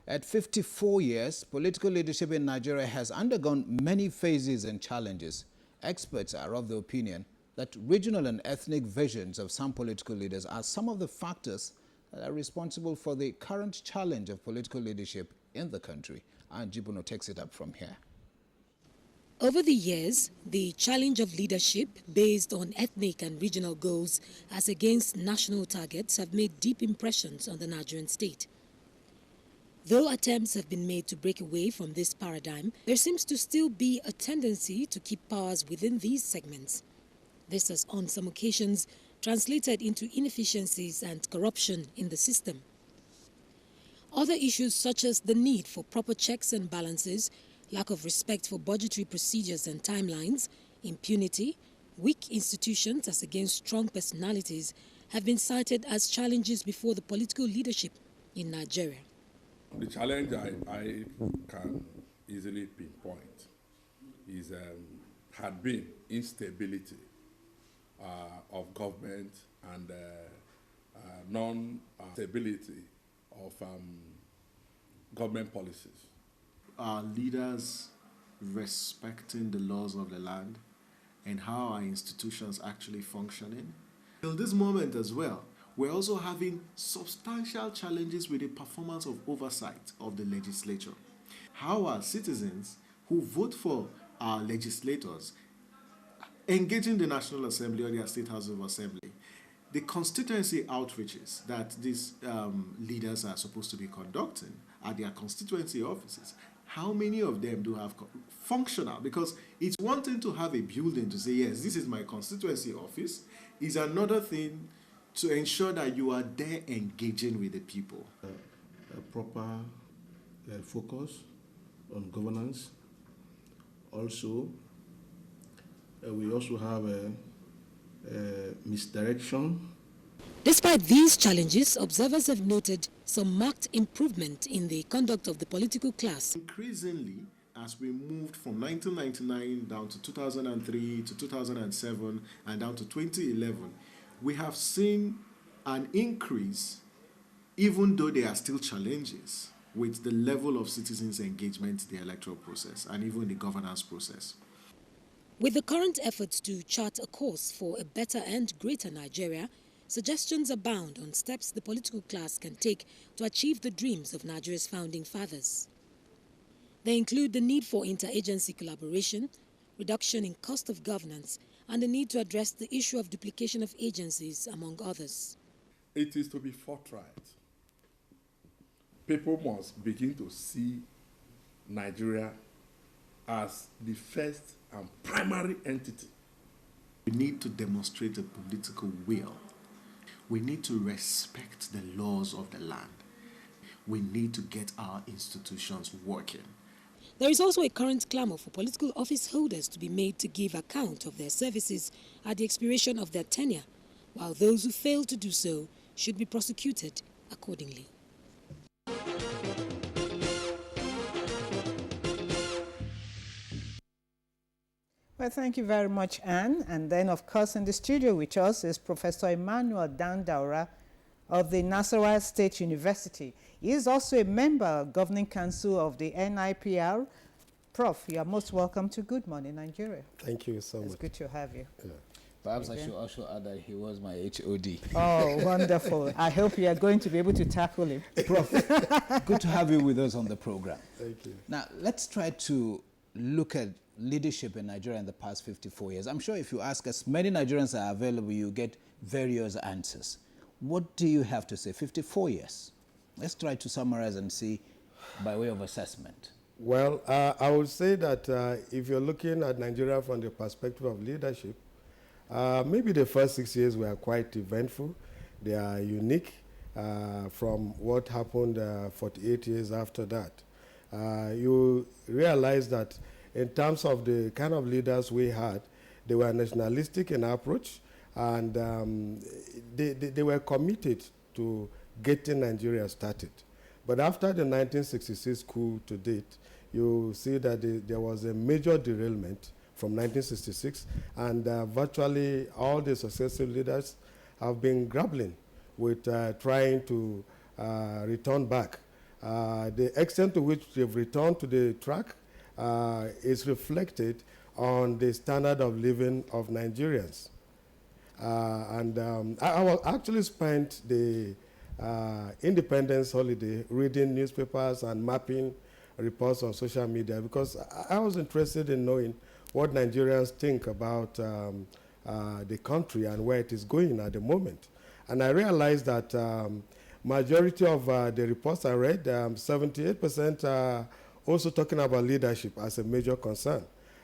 At 54 years, political leadership in Nigeria has undergone many phases and challenges. Experts are of the opinion that regional and ethnic visions of some political leaders are some of the factors that are responsible for the current challenge of political leadership in the country. And Jibuno takes it up from here. Over the years, the challenge of leadership based on ethnic and regional goals as against national targets have made deep impressions on the Nigerian state. Though attempts have been made to break away from this paradigm, there seems to still be a tendency to keep powers within these segments. This has on some occasions translated into inefficiencies and corruption in the system. Other issues such as the need for proper checks and balances, lack of respect for budgetary procedures and timelines, impunity, weak institutions as against strong personalities have been cited as challenges before the political leadership in Nigeria. The challenge I can easily pinpoint is had been instability of government and non-stability of government policies. Are leaders respecting the laws of the land and how our institutions actually functioning? Till this moment as well, we're also having substantial challenges with the performance of oversight of the legislature. How are citizens who vote for our legislators engaging the National Assembly or their State House of Assembly? the constituency outreaches that these leaders are supposed to be conducting at their constituency offices, how many of them do have functional? Because it's one thing to have a building to say, yes, this is my constituency office. It's another thing to ensure that you are there engaging with the people. A proper focus on governance. Also, we also have a misdirection. Despite these challenges, observers have noted some marked improvement in the conduct of the political class. Increasingly, as we moved from 1999 down to 2003 to 2007 and down to 2011, we have seen an increase, even though there are still challenges with the level of citizens' engagement in the electoral process and even the governance process. With the current efforts to chart a course for a better and greater Nigeria, suggestions abound on steps the political class can take to achieve the dreams of Nigeria's founding fathers. They include the need for interagency collaboration, reduction in cost of governance, and the need to address the issue of duplication of agencies, among others. It is to be forthright. People must begin to see Nigeria as the first and primary entity. We need to demonstrate a political will. We need to respect the laws of the land. We need to get our institutions working. There is also a current clamor for political office holders to be made to give account of their services at the expiration of their tenure, while those who fail to do so should be prosecuted accordingly. Well, thank you very much, Anne. And then, of course, in the studio with us is Professor Emmanuel Dandaura of the Nasarawa State University. He is also a member of Governing Council of the NIPR. Prof, you are most welcome to Good Morning Nigeria. Thank you so much. It's good to have you. Yeah. Perhaps I should also add that he was my HOD. Oh, wonderful. I hope you are going to be able to tackle him. Prof, good to have you with us on the program. Thank you. Now, let's try to look at leadership in Nigeria in the past 54 years. I'm sure if you ask as many Nigerians are available, you get various answers. What do you have to say? 54 years. Let's try to summarize and see by way of assessment. Well, I would say that if you're looking at Nigeria from the perspective of leadership, maybe the first 6 years were quite eventful. They are unique from what happened 48 years after that. You realize that in terms of the kind of leaders we had, they were nationalistic in approach, and they were committed to getting Nigeria started. But after the 1966 coup to date, you see that there was a major derailment from 1966, and virtually all the successive leaders have been grappling with trying to return back. The extent to which they've returned to the track is reflected on the standard of living of Nigerians. I actually spent the Independence holiday reading newspapers and mapping reports on social media because I was interested in knowing what Nigerians think about the country and where it is going at the moment. And I realized that majority of the reports I read, 78% are also talking about leadership as a major concern.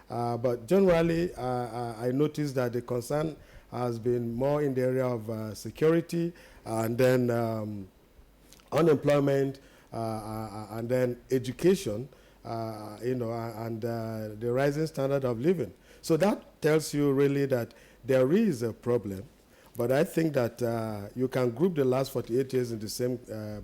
But generally, I noticed that the concern has been more in the area of security, and then unemployment, and then education, and the rising standard of living. So that tells you really that there is a problem, but I think that you can group the last 48 years in the same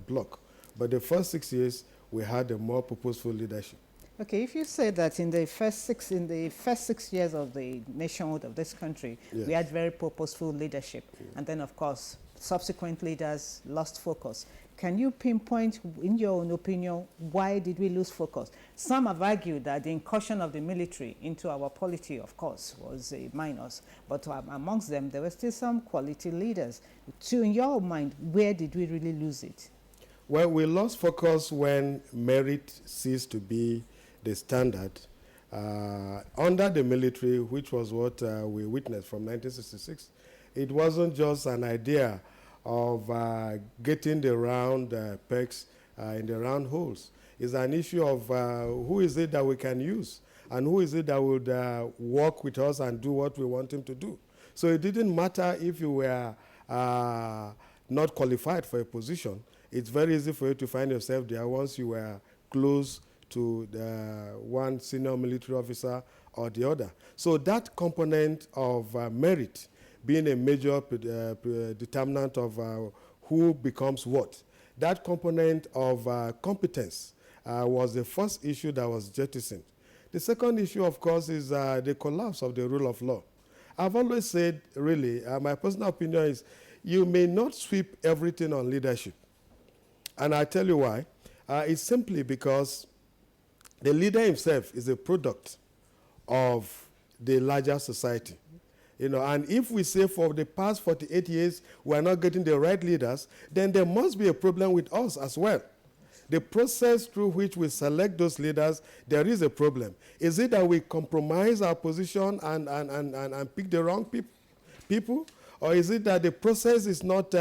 block. But the first 6 years, we had a more purposeful leadership. Okay, if you say that in the first 6 years of the nationhood of this country, yes, we had very purposeful leadership, and then of course subsequent leaders lost focus. Can you pinpoint, in your own opinion, why did we lose focus? Some have argued that the incursion of the military into our polity, of course, was a minus, but amongst them there were still some quality leaders. So in your mind, where did we really lose it? Well, we lost focus when merit ceased to be the standard. Under the military, which was what we witnessed from 1966, it wasn't just an idea of getting the round pegs in the round holes. It's an issue of who is it that we can use and who is it that would work with us and do what we want him to do. So it didn't matter if you were not qualified for a position. It's very easy for you to find yourself there once you were close to the one senior military officer or the other. So that component of merit being a major determinant of who becomes what, that component of competence was the first issue that was jettisoned. The second issue, of course, is the collapse of the rule of law. I've always said, really, my personal opinion is you may not sweep everything on leadership. And I tell you why. It's simply because the leader himself is a product of the larger society. You know, and if we say for the past 48 years we are not getting the right leaders, then there must be a problem with us as well. The process through which we select those leaders, there is a problem. Is it that we compromise our position and pick the wrong people? Or is it that the process is not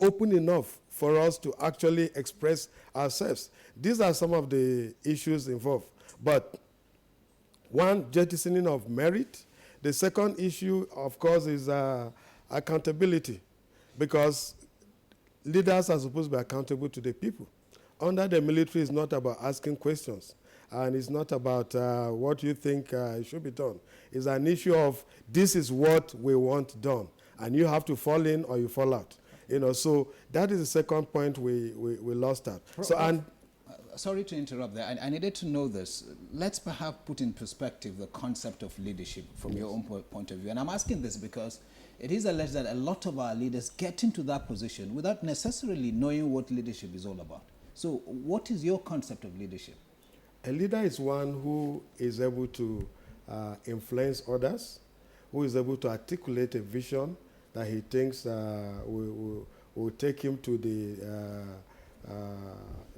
open enough for us to actually express ourselves? These are some of the issues involved. But one, jettisoning of merit. The second issue, of course, is accountability, because leaders are supposed to be accountable to the people. Under the military, it's not about asking questions, and it's not about what you think should be done. It's an issue of this is what we want done, and you have to fall in or you fall out. You know, so that is the second point we lost out. Sorry to interrupt there. I needed to know this. Let's perhaps put in perspective the concept of leadership from your own point of view. And I'm asking this because it is alleged that a lot of our leaders get into that position without necessarily knowing what leadership is all about. So what is your concept of leadership? A leader is one who is able to influence others, who is able to articulate a vision that he thinks will take him to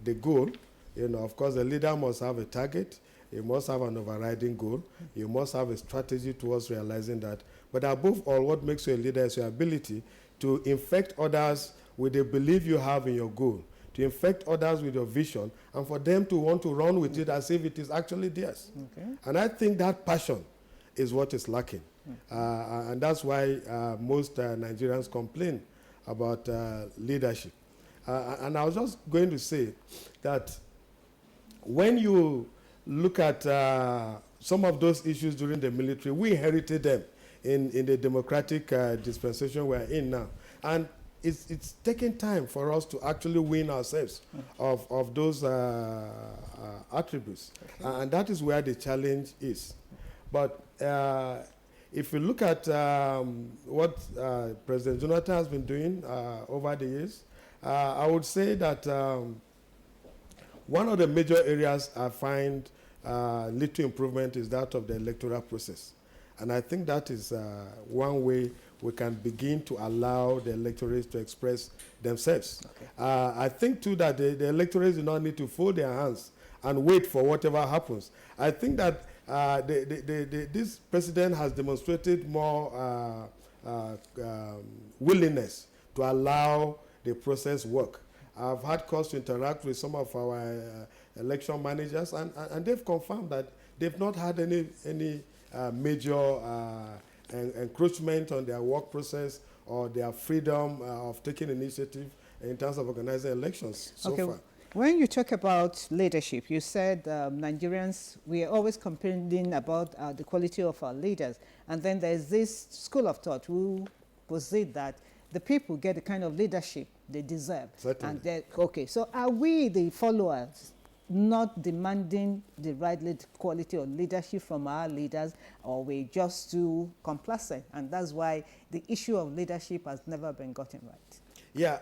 the goal. You know, of course, the leader must have a target. He must have an overriding goal. You must have a strategy towards realizing that. But above all, what makes you a leader is your ability to infect others with the belief you have in your goal, to infect others with your vision, and for them to want to run with it as if it is actually theirs. Okay. And I think that passion is what is lacking. And that's why most Nigerians complain about leadership. And I was just going to say that when you look at some of those issues during the military, we inherited them in the democratic dispensation we're in now. And it's taking time for us to actually win ourselves of those attributes. Okay. And that is where the challenge is. But if you look at what President Jonathan has been doing over the years, I would say that one of the major areas I find lead to improvement is that of the electoral process. And I think that is one way we can begin to allow the electorates to express themselves. Okay. I think, too, that the electorates do not need to fold their hands and wait for whatever happens. I think that this president has demonstrated more willingness to allow the process work. I've had cause to interact with some of our election managers, and they've confirmed that they've not had any major encroachment on their work process or their freedom of taking initiative in terms of organizing elections so far. When you talk about leadership, you said Nigerians, we are always complaining about the quality of our leaders. And then there's this school of thought who posit that the people get the kind of leadership they deserve. Certainly. And okay, so are we, the followers, not demanding the right quality of leadership from our leaders, or we just too complacent? And that's why the issue of leadership has never been gotten right. Yeah,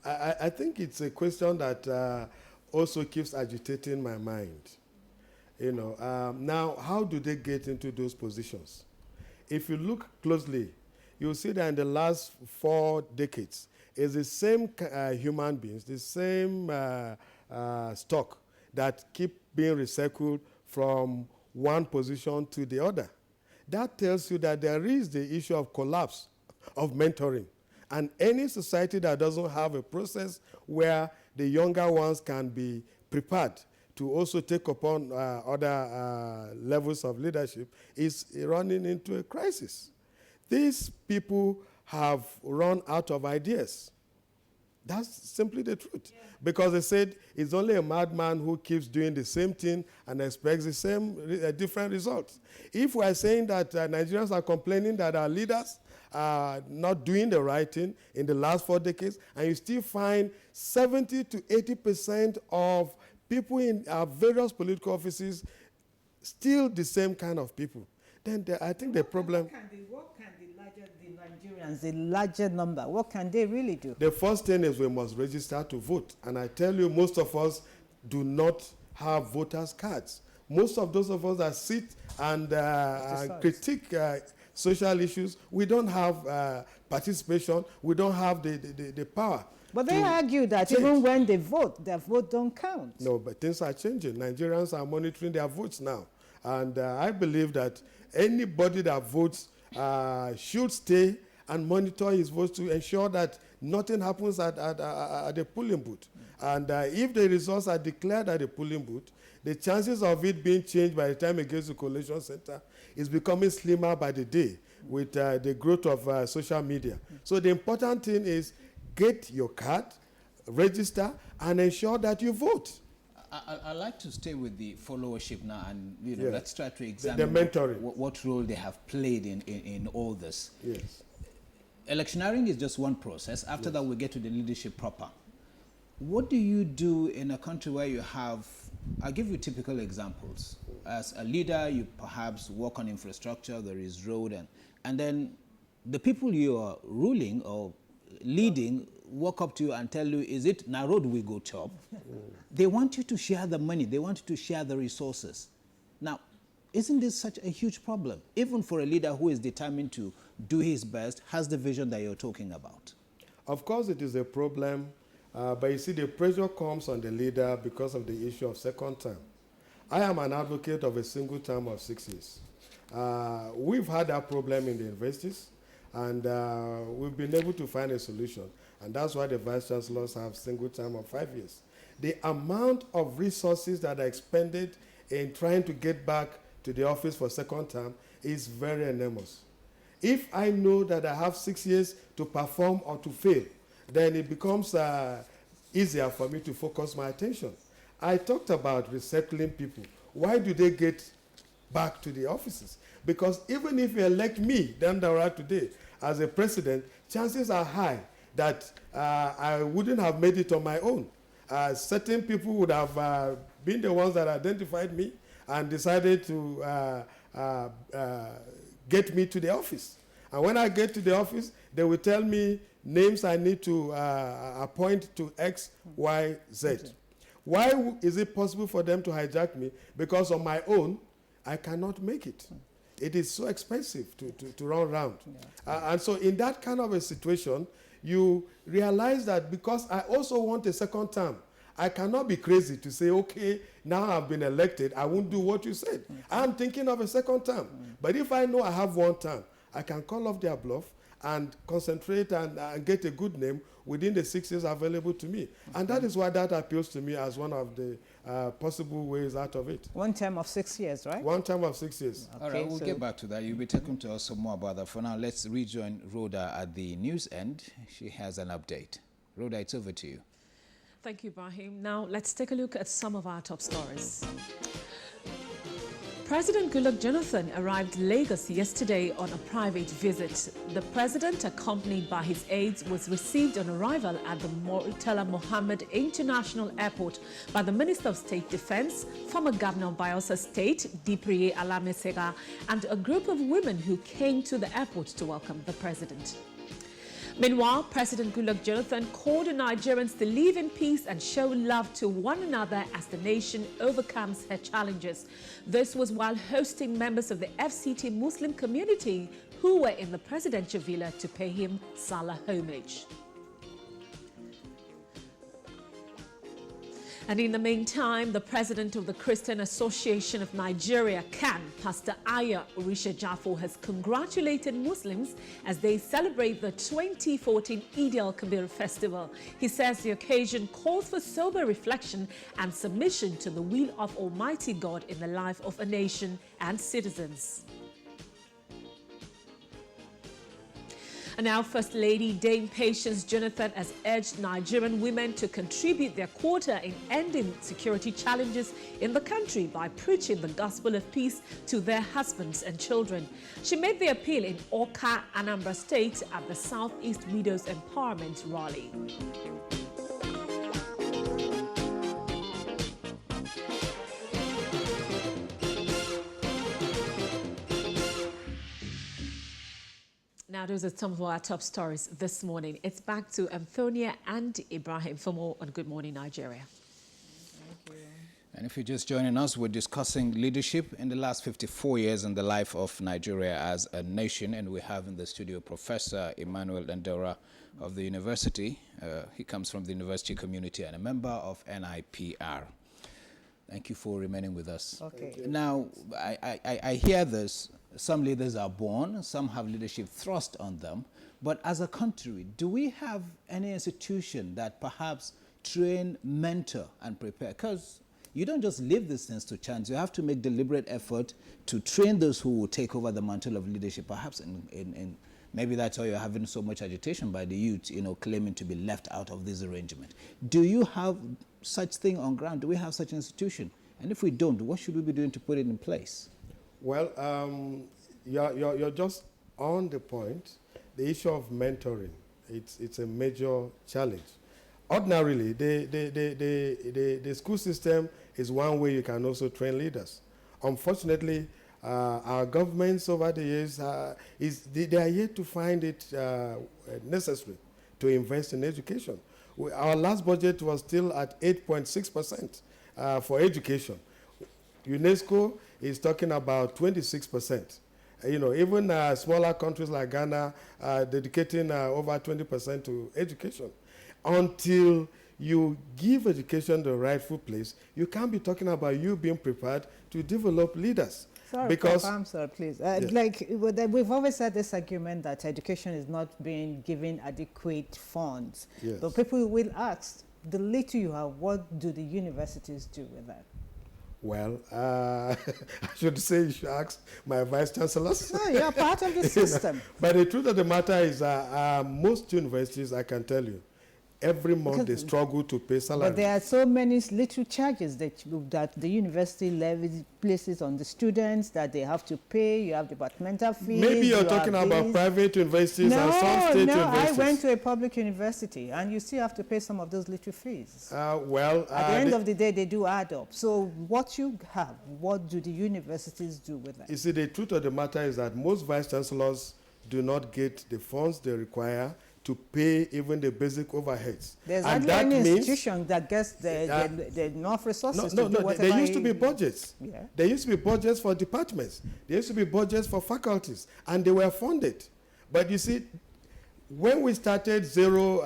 I think it's a question that also keeps agitating my mind. You know, now, how do they get into those positions? If you look closely, you'll see that in the last 4 decades, it's the same human beings, the same stock that keep being recycled from one position to the other. That tells you that there is the issue of collapse of mentoring. And any society that doesn't have a process where the younger ones can be prepared to also take upon other levels of leadership is running into a crisis. These people have run out of ideas. That's simply the truth. Yeah. Because they said it's only a madman who keeps doing the same thing and expects the same different results. If we're saying that Nigerians are complaining that our leaders are not doing the right thing in the last 4 decades, and you still find 70 to 80% of people in our various political offices still the same kind of people, then I think the problem... What can the Nigerians, the larger number, what can they really do? The first thing is we must register to vote. And I tell you, most of us do not have voters' cards. Most of those of us that sit and critique social issues, we don't have participation, we don't have the power. But they argue that change. Even when they vote, their vote don't count. No, but things are changing. Nigerians are monitoring their votes now. And I believe that anybody that votes should stay and monitor his votes to ensure that nothing happens at the polling booth. And if the results are declared at the polling booth, the chances of it being changed by the time it gets to collation center is becoming slimmer by the day with the growth of social media. So the important thing is get your card, register, and ensure that you vote. I'd like to stay with the followership now, and let's try to examine the mentoring. What role they have played in all this. Yes. Electioneering is just one process. After that, we get to the leadership proper. What do you do in a country where you have, I'll give you typical examples. As a leader, you perhaps work on infrastructure, there is road, and then the people you are ruling or leading walk up to you and tell you, is it na road we go chop? They want you to share the money. They want you to share the resources. Now, isn't this such a huge problem? Even for a leader who is determined to do his best, has the vision that you're talking about. Of course it is a problem, but you see the pressure comes on the leader because of the issue of second term. I am an advocate of a single term of 6 years. We've had that problem in the universities, and we've been able to find a solution. And that's why the vice chancellors have single term of 5 years. The amount of resources that are expended in trying to get back to the office for second term is very enormous. If I know that I have 6 years to perform or to fail, then it becomes easier for me to focus my attention. I talked about resettling people. Why do they get back to the offices? Because even if you elect me, then there are today, as a president, chances are high that I wouldn't have made it on my own. Certain people would have been the ones that identified me and decided to get me to the office. And when I get to the office, they will tell me names I need to appoint to X, Y, Z. Why is it possible for them to hijack me? Because on my own, I cannot make it. It is so expensive to run around. Yeah. And so in that kind of a situation, you realize that because I also want a second term, I cannot be crazy to say, okay, now I've been elected, I won't do what you said. I'm thinking of a second term. But if I know I have one term, I can call off their bluff and concentrate and get a good name within the 6 years available to me. And that is why that appeals to me as one of the possible ways out of it. One term of 6 years, right? One term of 6 years. Okay, all right, we'll get back to that. You'll be talking to us some more about that. For now, let's rejoin Rhoda at the news end. She has an update. Rhoda, it's over to you. Thank you, Ibrahim. Now, let's take a look at some of our top stories. President Goodluck Jonathan arrived Lagos yesterday on a private visit. The president, accompanied by his aides, was received on arrival at the Murtala Mohammed International Airport by the Minister of State Defense, former Governor of Bayelsa State, Dipriye Alamesega, and a group of women who came to the airport to welcome the president. Meanwhile, President Goodluck Jonathan called on Nigerians to live in peace and show love to one another as the nation overcomes her challenges. This was while hosting members of the FCT Muslim community who were in the presidential villa to pay him Salah homage. And in the meantime, the president of the Christian Association of Nigeria, CAN, Pastor Aya Orisha Jafo, has congratulated Muslims as they celebrate the 2014 Eid al-Kabir festival. He says the occasion calls for sober reflection and submission to the will of Almighty God in the life of a nation and citizens. And now, First Lady Dame Patience Jonathan has urged Nigerian women to contribute their quota in ending security challenges in the country by preaching the gospel of peace to their husbands and children. She made the appeal in Oka, Anambra State at the Southeast Widows Empowerment Rally. Now, those are some of our top stories this morning. It's back to Antonia and Ibrahim for more on Good Morning Nigeria. Thank you. And if you're just joining us, we're discussing leadership in the last 54 years in the life of Nigeria as a nation. And we have in the studio Professor Emmanuel Dandora of the university. He comes from the university community and a member of NIPR. Thank you for remaining with us. Okay. Now, I hear this. Some leaders are born, some have leadership thrust on them. But as a country, do we have any institution that perhaps train, mentor, and prepare? Because you don't just leave these things to chance. You have to make deliberate effort to train those who will take over the mantle of leadership. Perhaps in maybe that's why you're having so much agitation by the youth, claiming to be left out of this arrangement. Do you have such thing on ground? Do we have such an institution? And if we don't, what should we be doing to put it in place? Well, you're just on the point. The issue of mentoring, it's a major challenge. Ordinarily, the school system is one way you can also train leaders. Unfortunately, our governments over the years, they are yet to find it necessary to invest in education. Our last budget was still at 8.6% for education. UNESCO is talking about 26%. Even smaller countries like Ghana are dedicating over 20% to education. Until you give education the rightful place, you can't be talking about you being prepared to develop leaders. Sorry, because, Prof, I'm sorry, please. Yes. We've always had this argument that education is not being given adequate funds. Yes. But people will ask, the little you have, what do the universities do with that? Well, I should say you should ask my vice chancellors. No, you're part of the system. But the truth of the matter is most universities, I can tell you, every month they struggle to pay salaries. But there are so many little charges that the university levies places on the students that they have to pay. You have departmental fees. Maybe you're talking about private universities and some state universities. I went to a public university, and you still have to pay some of those little fees. At the end of the day, they do add up. So what you have, what do the universities do with that? You see, the truth of the matter is that most vice chancellors do not get the funds they require to pay even the basic overheads. There's hardly any institution that gets the enough resources to do whatever. There used to be budgets. Yeah. There used to be budgets for departments. There used to be budgets for faculties, and they were funded. But you see, when we started zero,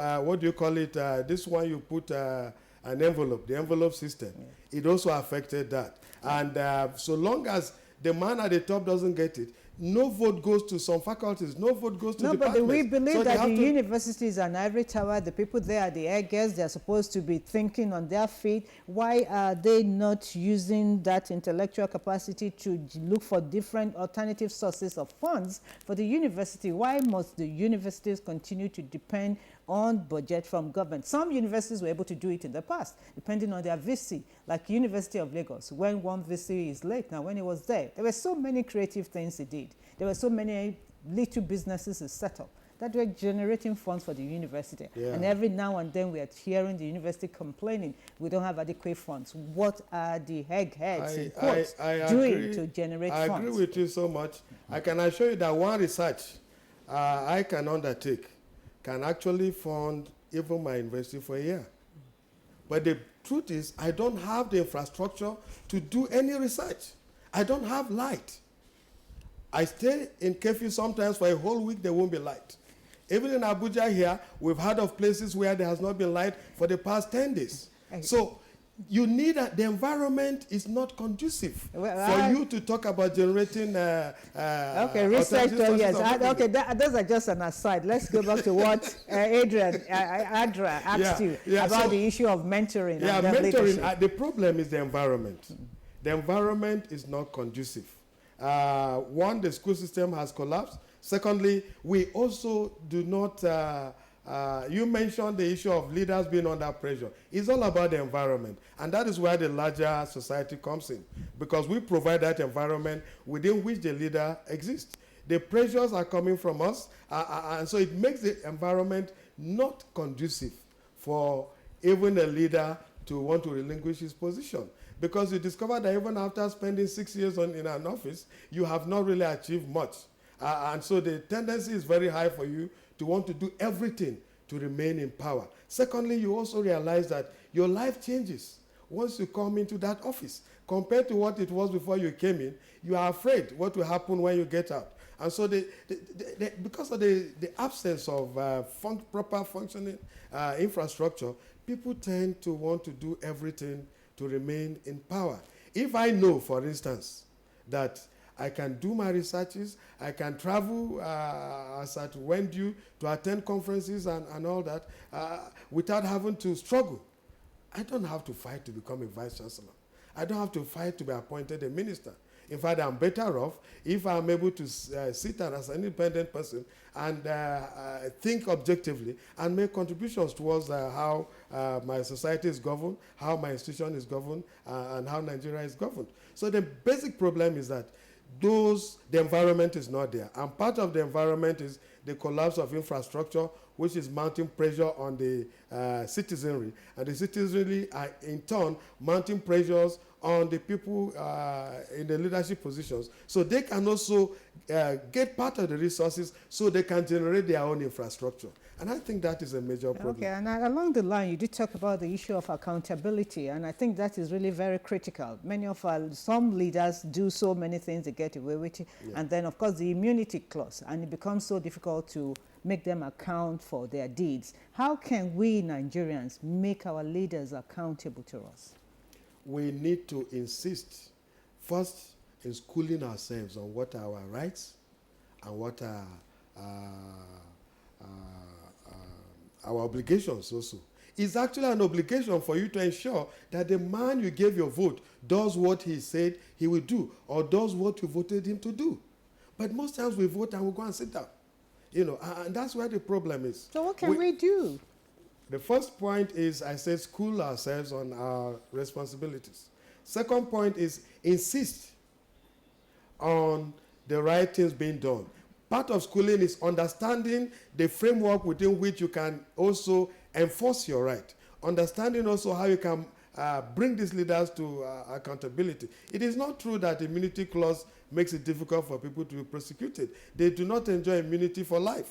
this one you put an envelope, the envelope system, it also affected that. And so long as the man at the top doesn't get it, no vote goes to some faculties, no vote goes to departments. No, but we believe that the universities are an ivory tower. The people there are the eggers. They're supposed to be thinking on their feet. Why are they not using that intellectual capacity to look for different alternative sources of funds for the university? Why must the universities continue to depend on budget from government? Some universities were able to do it in the past, depending on their VC, like University of Lagos. When one VC is late, now when it was there were so many creative things it did. There were so many little businesses it set up that were generating funds for the university. Yeah. And every now and then we are hearing the university complaining we don't have adequate funds. What are the eggheads in quotes doing to generate funds? I agree with you so much. I can assure you that one research I can undertake can actually fund even my university for a year. But the truth is, I don't have the infrastructure to do any research. I don't have light. I stay in curfew sometimes for a whole week, there won't be light. Even in Abuja here, we've heard of places where there has not been light for the past 10 days. So You need the environment is not conducive for you to talk about generating. Okay, research. Yes. Okay, those are just an aside. Let's go back to what Adra asked you about the issue of mentoring. Yeah, and mentoring. The problem is the environment. The environment is not conducive. One, the school system has collapsed. Secondly, we also do not. You mentioned the issue of leaders being under pressure. It's all about the environment. And that is where the larger society comes in. Because we provide that environment within which the leader exists. The pressures are coming from us. And so it makes the environment not conducive for even a leader to want to relinquish his position. Because you discover that even after spending 6 years in an office, you have not really achieved much. And so the tendency is very high for you to want to do everything to remain in power. Secondly, you also realize that your life changes once you come into that office. Compared to what it was before you came in, you are afraid what will happen when you get out. And so because of the absence of proper functioning infrastructure, people tend to want to do everything to remain in power. If I know, for instance, that I can do my researches, I can travel as at when due to attend conferences and all that without having to struggle. I don't have to fight to become a vice chancellor. I don't have to fight to be appointed a minister. In fact, I'm better off if I'm able to sit as an independent person and think objectively and make contributions towards how my society is governed, how my institution is governed, and how Nigeria is governed. So the basic problem is that the environment is not there. And part of the environment is the collapse of infrastructure, which is mounting pressure on the citizenry. And the citizenry are in turn mounting pressures on the people in the leadership positions. So they can also get part of the resources so they can generate their own infrastructure. And I think that is a major problem. Okay, and along the line, you did talk about the issue of accountability, and I think that is really very critical. Some leaders do so many things, they get away with it, and then, of course, the immunity clause, and it becomes so difficult to make them account for their deeds. How can we Nigerians make our leaders accountable to us? We need to insist, first, in schooling ourselves on what are our rights and what are our obligations also. It's actually an obligation for you to ensure that the man you gave your vote does what he said he will do or does what you voted him to do. But most times we vote and we go and sit down. And that's where the problem is. So what can we do? The first point is, I said, school ourselves on our responsibilities. Second point is insist on the right things being done. Part of schooling is understanding the framework within which you can also enforce your right. Understanding also how you can bring these leaders to accountability. It is not true that the immunity clause makes it difficult for people to be prosecuted. They do not enjoy immunity for life.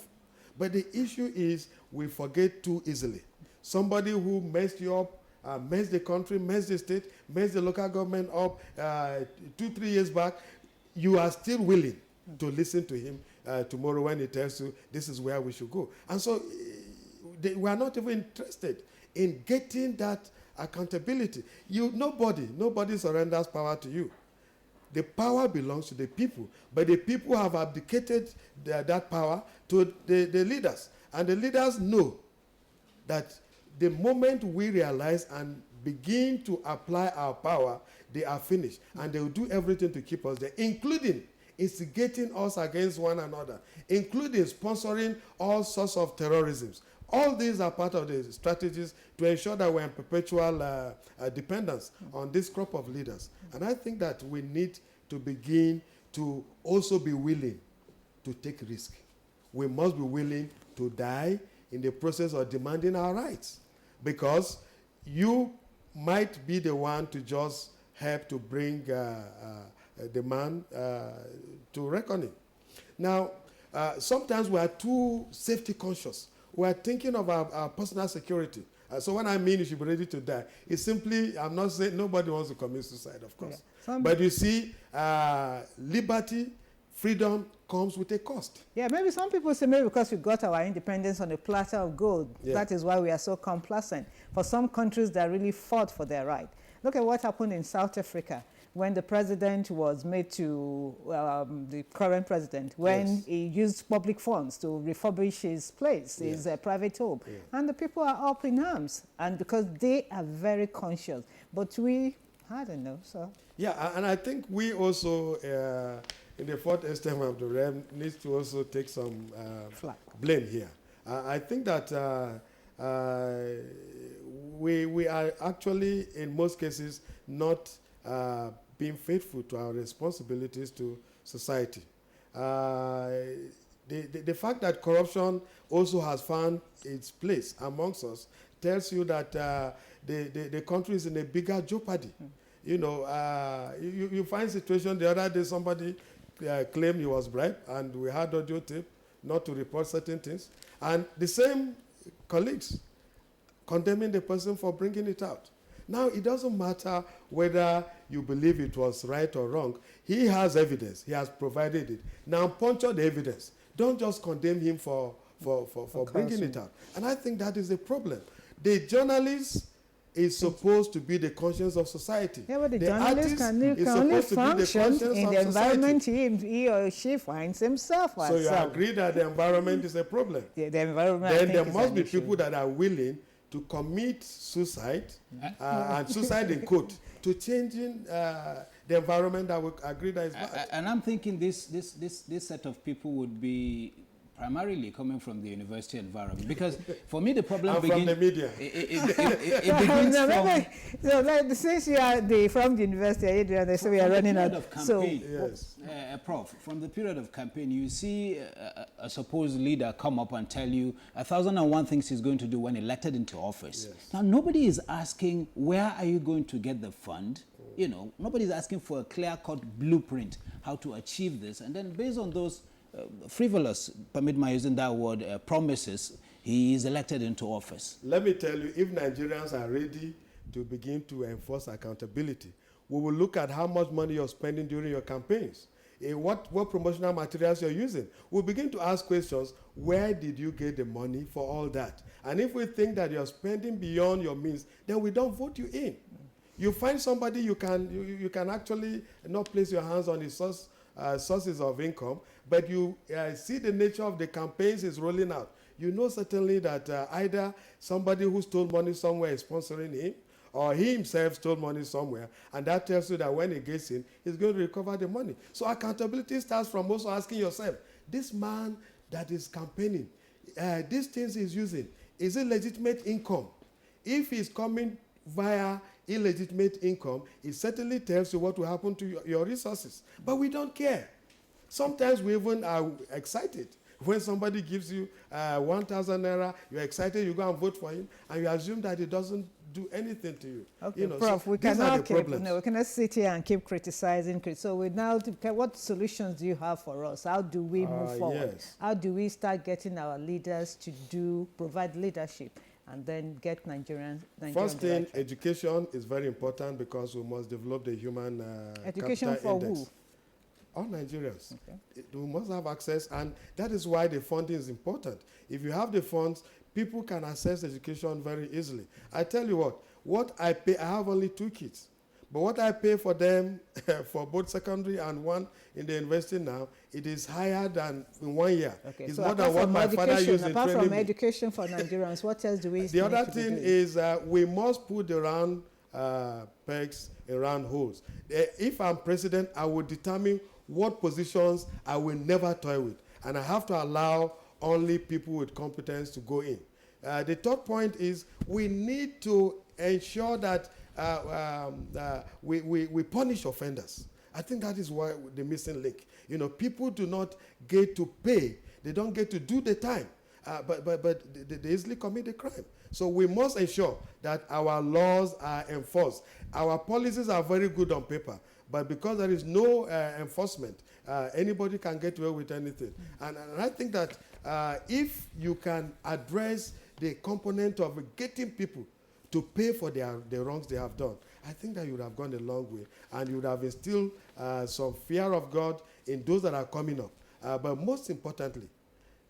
But the issue is we forget too easily. Somebody who messed you up, messed the country, messed the state, messed the local government up 2-3 years back, you are still willing to listen to him tomorrow when he tells you this is where we should go. And so we are not even interested in getting that accountability. Nobody surrenders power to you. The power belongs to the people, but the people have abdicated that power to the leaders. And the leaders know that the moment we realize and begin to apply our power, they are finished. And they will do everything to keep us there, including instigating us against one another, including sponsoring all sorts of terrorisms. All these are part of the strategies to ensure that we're in perpetual dependence on this crop of leaders. And I think that we need to begin to also be willing to take risk. We must be willing to die in the process of demanding our rights, because you might be the one to just help to bring the man to reckoning. Now, sometimes we are too safety conscious. We are thinking of our personal security. So when I mean you should be ready to die, it's simply, I'm not saying nobody wants to commit suicide, of course. Yeah. But you see, liberty, freedom comes with a cost. Yeah, maybe some people say maybe because we got our independence on a platter of gold, that is why we are so complacent. For some countries that really fought for their right. Look at what happened in South Africa when the president was made to, the current president, when he used public funds to refurbish his place, his private home. And the people are up in arms, and because they are very conscious. But we, I don't know, so. Yeah, and I think we also, in the fourth estate of the realm, needs to also take some blame here. I think that we are actually, in most cases, not being faithful to our responsibilities to society. The fact that corruption also has found its place amongst us tells you that the country is in a bigger jeopardy. You know, you find situation, the other day somebody claimed he was bribed, and we had audio tape not to report certain things, and the same colleagues condemning the person for bringing it out. Now, it doesn't matter whether you believe it was right or wrong. He has evidence. He has provided it. Now, puncture the evidence. Don't just condemn him for bringing it out. And I think that is the problem. The journalist is supposed to be the conscience of society. Yeah, but the journalist can only function in the environment he or she finds himself. So you agree that the environment is a problem? Yeah, the environment. Then there must be people that are willing to commit suicide, and suicide in quote, to changing the environment that we agree that is bad. And I'm thinking this set of people would be primarily coming from the university environment, because for me the problem begins from the media. It begins from. Since you are from the university, Adrian, they say we are running out of campaign. So, Prof, from the period of campaign, you see a supposed leader come up and tell you 1,001 things he's going to do when elected into office. Now, nobody is asking, where are you going to get the fund? You know, nobody's asking for a clear-cut blueprint how to achieve this, and then based on those frivolous, permit my using that word, promises, he is elected into office. Let me tell you, if Nigerians are ready to begin to enforce accountability, we will look at how much money you're spending during your campaigns, what promotional materials you're using. We'll begin to ask questions, where did you get the money for all that? And if we think that you're spending beyond your means, then we don't vote you in. You find somebody you can actually not place your hands on his sources of income, but you see the nature of the campaigns is rolling out. You know certainly that either somebody who stole money somewhere is sponsoring him, or he himself stole money somewhere, and that tells you that when he gets in, he's going to recover the money. So accountability starts from also asking yourself, this man that is campaigning, these things he's using, is it legitimate income? If he's coming via illegitimate income, it certainly tells you what will happen to your resources. But we don't care. Sometimes we even are excited. When somebody gives you 1,000 naira, you're excited, you go and vote for him, and you assume that it doesn't do anything to you. Okay, you know, Prof, so we these are the problems. we cannot sit here and keep criticizing. So we now, what solutions do you have for us? How do we move forward? Yes. How do we start getting our leaders to provide leadership and then get Nigerians? First thing, education is very important because we must develop the human education capital for index. who? All Nigerians. Okay. We must have access, and that is why the funding is important. If you have the funds, people can access education very easily. I tell you what I pay, I have only 2 kids, but what I pay for them for both secondary and one in the university now, it is higher than in 1 year. Okay. It's So more than what my father used in apart training from me. education for Nigerians, what else do we The other thing is we must put the round pegs in round holes. If I'm president, I will determine what positions I will never toy with, and I have to allow only people with competence to go in. The third point is we need to ensure that we punish offenders. I think that is why the missing link. You know, people do not get to pay; they don't get to do the time, but they easily commit the crime. So we must ensure that our laws are enforced. Our policies are very good on paper, but because there is no enforcement, anybody can get away with anything. And I think that if you can address the component of getting people to pay for the wrongs they have done, I think that you would have gone a long way, and you would have instilled some fear of God in those that are coming up. But most importantly,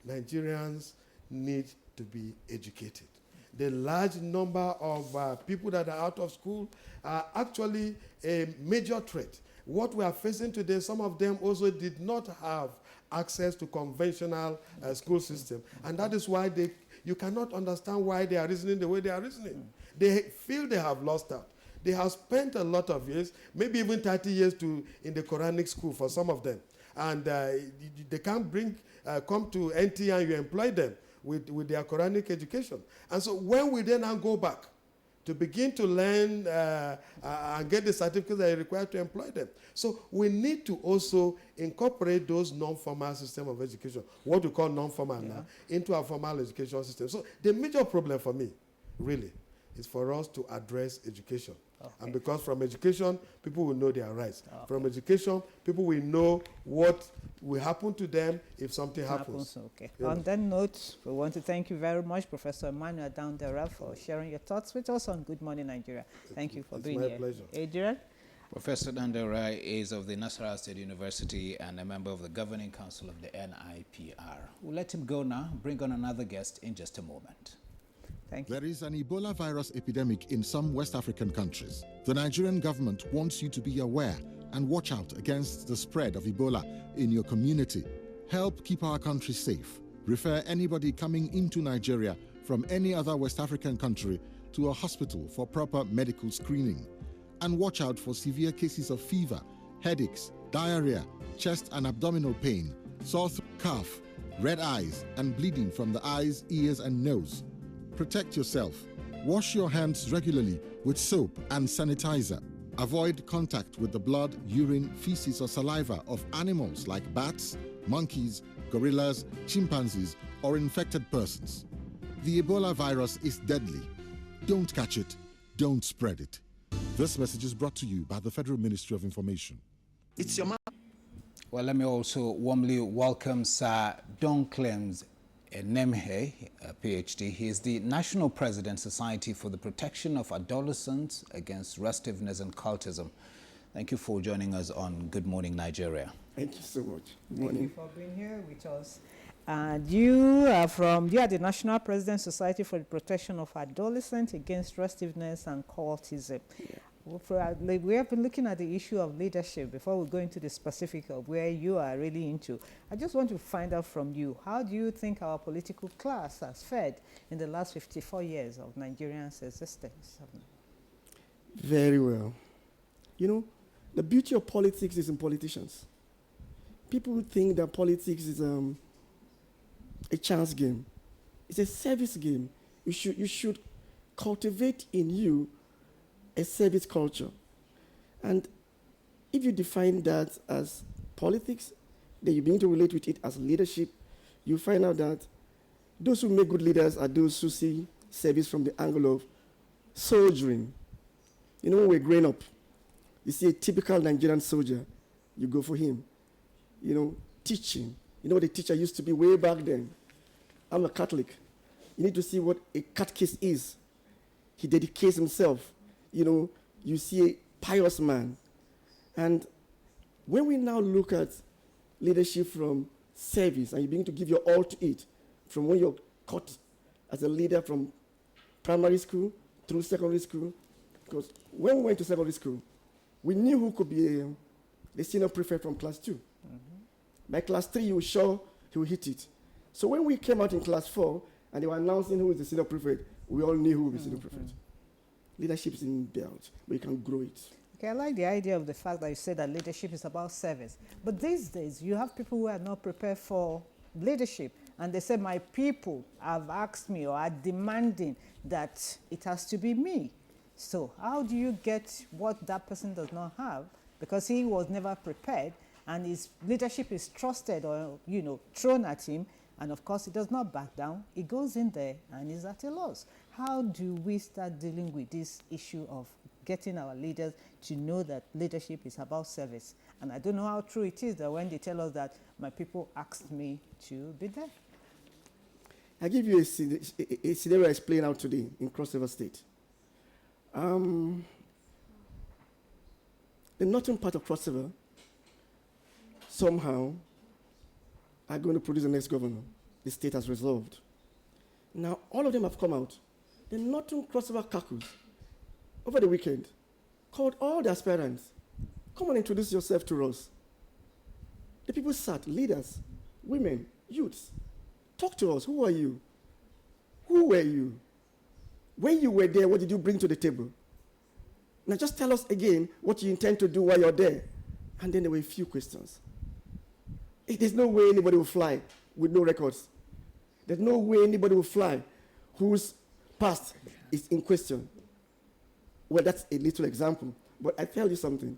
Nigerians need to be educated. The large number of people that are out of school are actually a major threat. What we are facing today, some of them also did not have access to conventional school system. And that is why you cannot understand why they are reasoning the way they are reasoning. They feel they have lost out. They have spent a lot of years, maybe even 30 years in the Quranic school for some of them. And they can't come to NT and you employ them with their Quranic education. And so when we then now go back to begin to learn and get the certificates that are required to employ them. So we need to also incorporate those non-formal system of education, what we call non-formal now, into our formal education system. So the major problem for me, really, is for us to address education. Okay. And because from education, people will know their rights. Okay. From education, people will know what will happen to them if something happens. Okay. Yeah. On that note, we want to thank you very much, Professor Emmanuel Daundara, for sharing your thoughts with us on Good Morning Nigeria. Thank you for being here. It's my pleasure. Adrian? Professor Daundara is of the Nasarawa State University and a member of the Governing Council of the NIPR. We'll let him go now. Bring on another guest in just a moment. There is an Ebola virus epidemic in some West African countries. The Nigerian government wants you to be aware and watch out against the spread of Ebola in your community. Help keep our country safe. Refer anybody coming into Nigeria from any other West African country to a hospital for proper medical screening. And watch out for severe cases of fever, headaches, diarrhea, chest and abdominal pain, sore throat, cough, red eyes, and bleeding from the eyes, ears, and nose. Protect yourself. Wash your hands regularly with soap and sanitizer. Avoid contact with the blood, urine, feces, or saliva of animals like bats, monkeys, gorillas, chimpanzees, or infected persons. The Ebola virus is deadly. Don't catch it. Don't spread it. This message is brought to you by the Federal Ministry of Information. It's your Well, let me also warmly welcome Sir Don Clems Nemhe, a PhD. He is the National President, Society for the Protection of Adolescents Against Restiveness and Cultism. Thank you for joining us on Good Morning Nigeria. Thank you so much. Good morning. Thank you for being here with us. And you are the National President, Society for the Protection of Adolescents Against Restiveness and Cultism. Yeah. We have been looking at the issue of leadership before we go into the specific of where you are really into. I just want to find out from you, how do you think our political class has fared in the last 54 years of Nigerians' existence? Very well. You know, the beauty of politics is in politicians. People think that politics is a chance game. It's a service game. You should cultivate in you a service culture. And if you define that as politics, then you begin to relate with it as leadership, you find out that those who make good leaders are those who see service from the angle of soldiering. You know, when we're growing up, you see a typical Nigerian soldier, you go for him. You know, teaching. You know what a teacher used to be way back then? I'm a Catholic. You need to see what a catechist is. He dedicates himself. You know, you see a pious man. And when we now look at leadership from service, and you begin to give your all to it, from when you're caught as a leader from primary school through secondary school, because when we went to secondary school, we knew who could be the senior prefect from class 2. Mm-hmm. By class 3, you were sure he would hit it. So when we came out in class 4, and they were announcing who is the senior prefect, we all knew who was the senior prefect. Leadership is in built, but you can grow it. Okay, I like the idea of the fact that you said that leadership is about service. But these days, you have people who are not prepared for leadership. And they say, my people have asked me or are demanding that it has to be me. So how do you get what that person does not have? Because he was never prepared, and his leadership is trusted or, you know, thrown at him. And of course, he does not back down. He goes in there and is at a loss. How do we start dealing with this issue of getting our leaders to know that leadership is about service? And I don't know how true it is that when they tell us that my people asked me to be there. I give you a scenario I explained out today in Cross River State. The northern part of Cross River somehow are going to produce the next governor. The state has resolved. Now, all of them have come out. The northern Cross River caucus, over the weekend, called all the aspirants, come and introduce yourself to us. The people sat, leaders, women, youths, talk to us. Who are you? Who were you? When you were there, what did you bring to the table? Now just tell us again what you intend to do while you're there. And then there were a few questions. There's no way anybody will fly with no records. There's no way anybody will fly whose past is in question. Well, that's a little example. But I tell you something.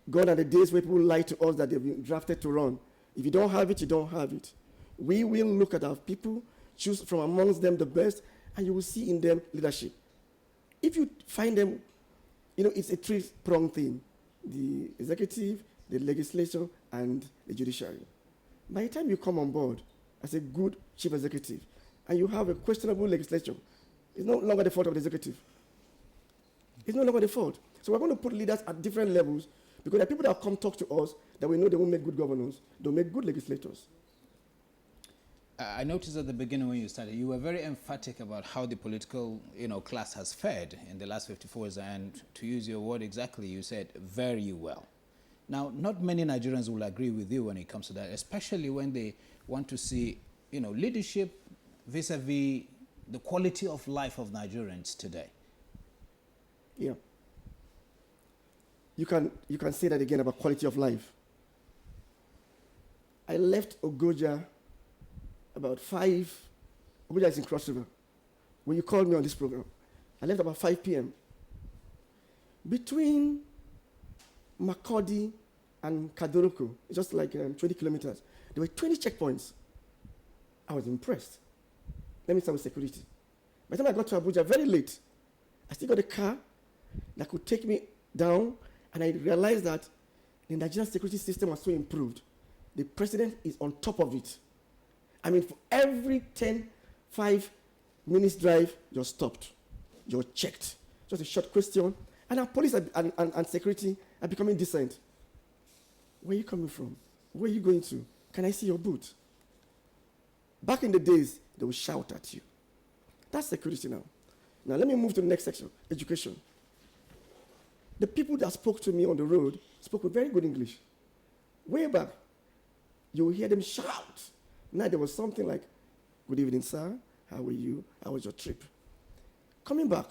Gone are the days where people lie to us that they've been drafted to run. If you don't have it, you don't have it. We will look at our people, choose from amongst them the best, and you will see in them leadership. If you find them, it's a three-pronged thing. The executive, the legislature, and the judiciary. By the time you come on board as a good chief executive, and you have a questionable legislature, it's no longer the fault of the executive. It's no longer the fault. So we're going to put leaders at different levels, because there are people that come talk to us that we know they won't make good governors, they'll make good legislators. I noticed at the beginning when you started, you were very emphatic about how the political, class has fared in the last 54 years, and to use your word exactly, you said very well. Now, not many Nigerians will agree with you when it comes to that, especially when they want to see, leadership vis-a-vis the quality of life of Nigerians today. Yeah. You can say that again about quality of life. I left Ogoja about 5, Ogoja is in Cross River. When you called me on this program, I left about 5 p.m. Between Makurdi and Kadoroko, it's just like 20 kilometers, there were 20 checkpoints. I was impressed. Let me start with security. By the time I got to Abuja, very late, I still got a car that could take me down, and I realized that the Nigerian security system was so improved. The president is on top of it. I mean, for every 5 minutes drive, you're stopped. You're checked. Just a short question. And our police and security are becoming decent. Where are you coming from? Where are you going to? Can I see your boot? Back in the days, they would shout at you. That's security now. Now, let me move to the next section, education. The people that spoke to me on the road spoke with very good English. Way back, you will hear them shout. Now there was something like, "Good evening, sir. How are you? How was your trip?" Coming back,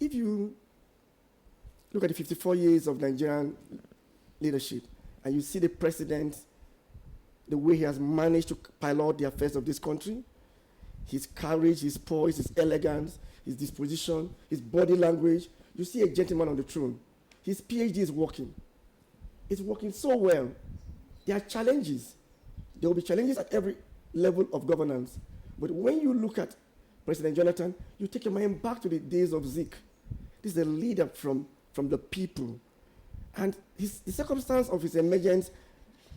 if you look at the 54 years of Nigerian leadership, and you see the president, the way he has managed to pilot the affairs of this country, his courage, his poise, his elegance, his disposition, his body language, you see a gentleman on the throne. His PhD is working. It's working so well. There are challenges. There will be challenges at every level of governance. But when you look at President Jonathan, you take your mind back to the days of Zik. This is a leader from the people. And the circumstance of his emergence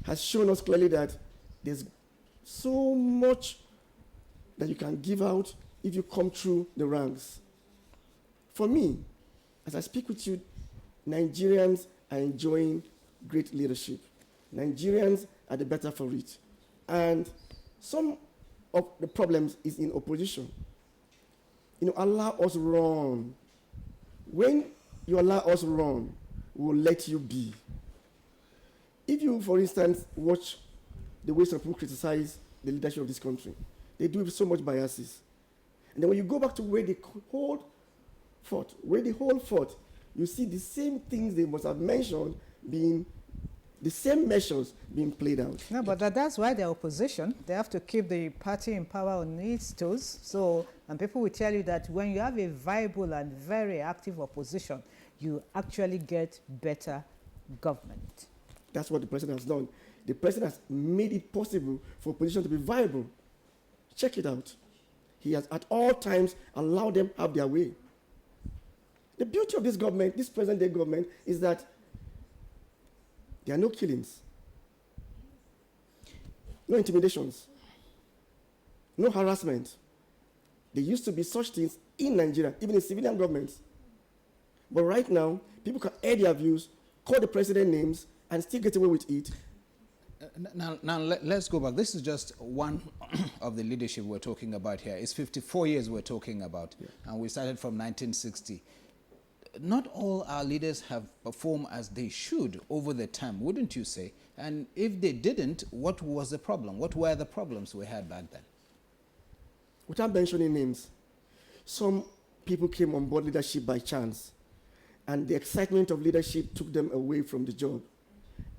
has shown us clearly that there's so much that you can give out if you come through the ranks. For me, as I speak with you, Nigerians are enjoying great leadership. Nigerians are the better for it. And some of the problems is in opposition. Allow us run. When you allow us run, we will let you be. If you, for instance, watch the way some people criticize the leadership of this country, they do it with so much biases. And then when you go back to where they hold fought, you see the same things they must have mentioned being, the same measures being played out. No, but that's why they're opposition. They have to keep the party in power on its toes. So, and people will tell you that when you have a viable and very active opposition, you actually get better government. That's what the president has done. The president has made it possible for opposition to be viable. Check it out. He has at all times allowed them to have their way. The beauty of this government, this present-day government, is that there are no killings, no intimidations, no harassment. There used to be such things in Nigeria, even in civilian governments. But right now, people can air their views, call the president names, and still get away with it. Now let's go back. This is just one of the leadership we're talking about here. It's 54 years we're talking about, and we started from 1960. Not all our leaders have performed as they should over the time, wouldn't you say? And if they didn't, what was the problem? What were the problems we had back then? Without mentioning names, some people came on board leadership by chance, and the excitement of leadership took them away from the job,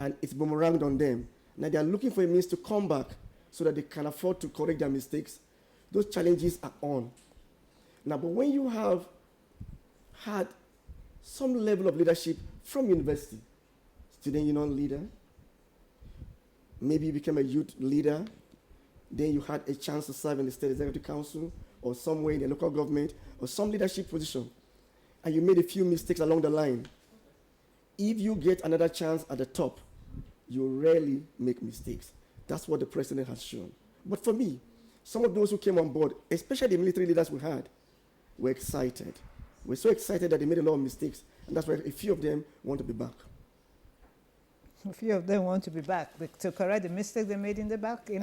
and it's boomeranged on them. Now they are looking for a means to come back so that they can afford to correct their mistakes. Those challenges are on. Now, but when you have had some level of leadership from university, student union leader, maybe you became a youth leader, then you had a chance to serve in the State Executive Council or somewhere in the local government or some leadership position, and you made a few mistakes along the line. If you get another chance at the top, you rarely make mistakes. That's what the president has shown. But for me, some of those who came on board, especially the military leaders we had, were excited. We're so excited that they made a lot of mistakes, and that's why a few of them want to be back. A few of them want to be back to correct the mistakes they made in the Yes. in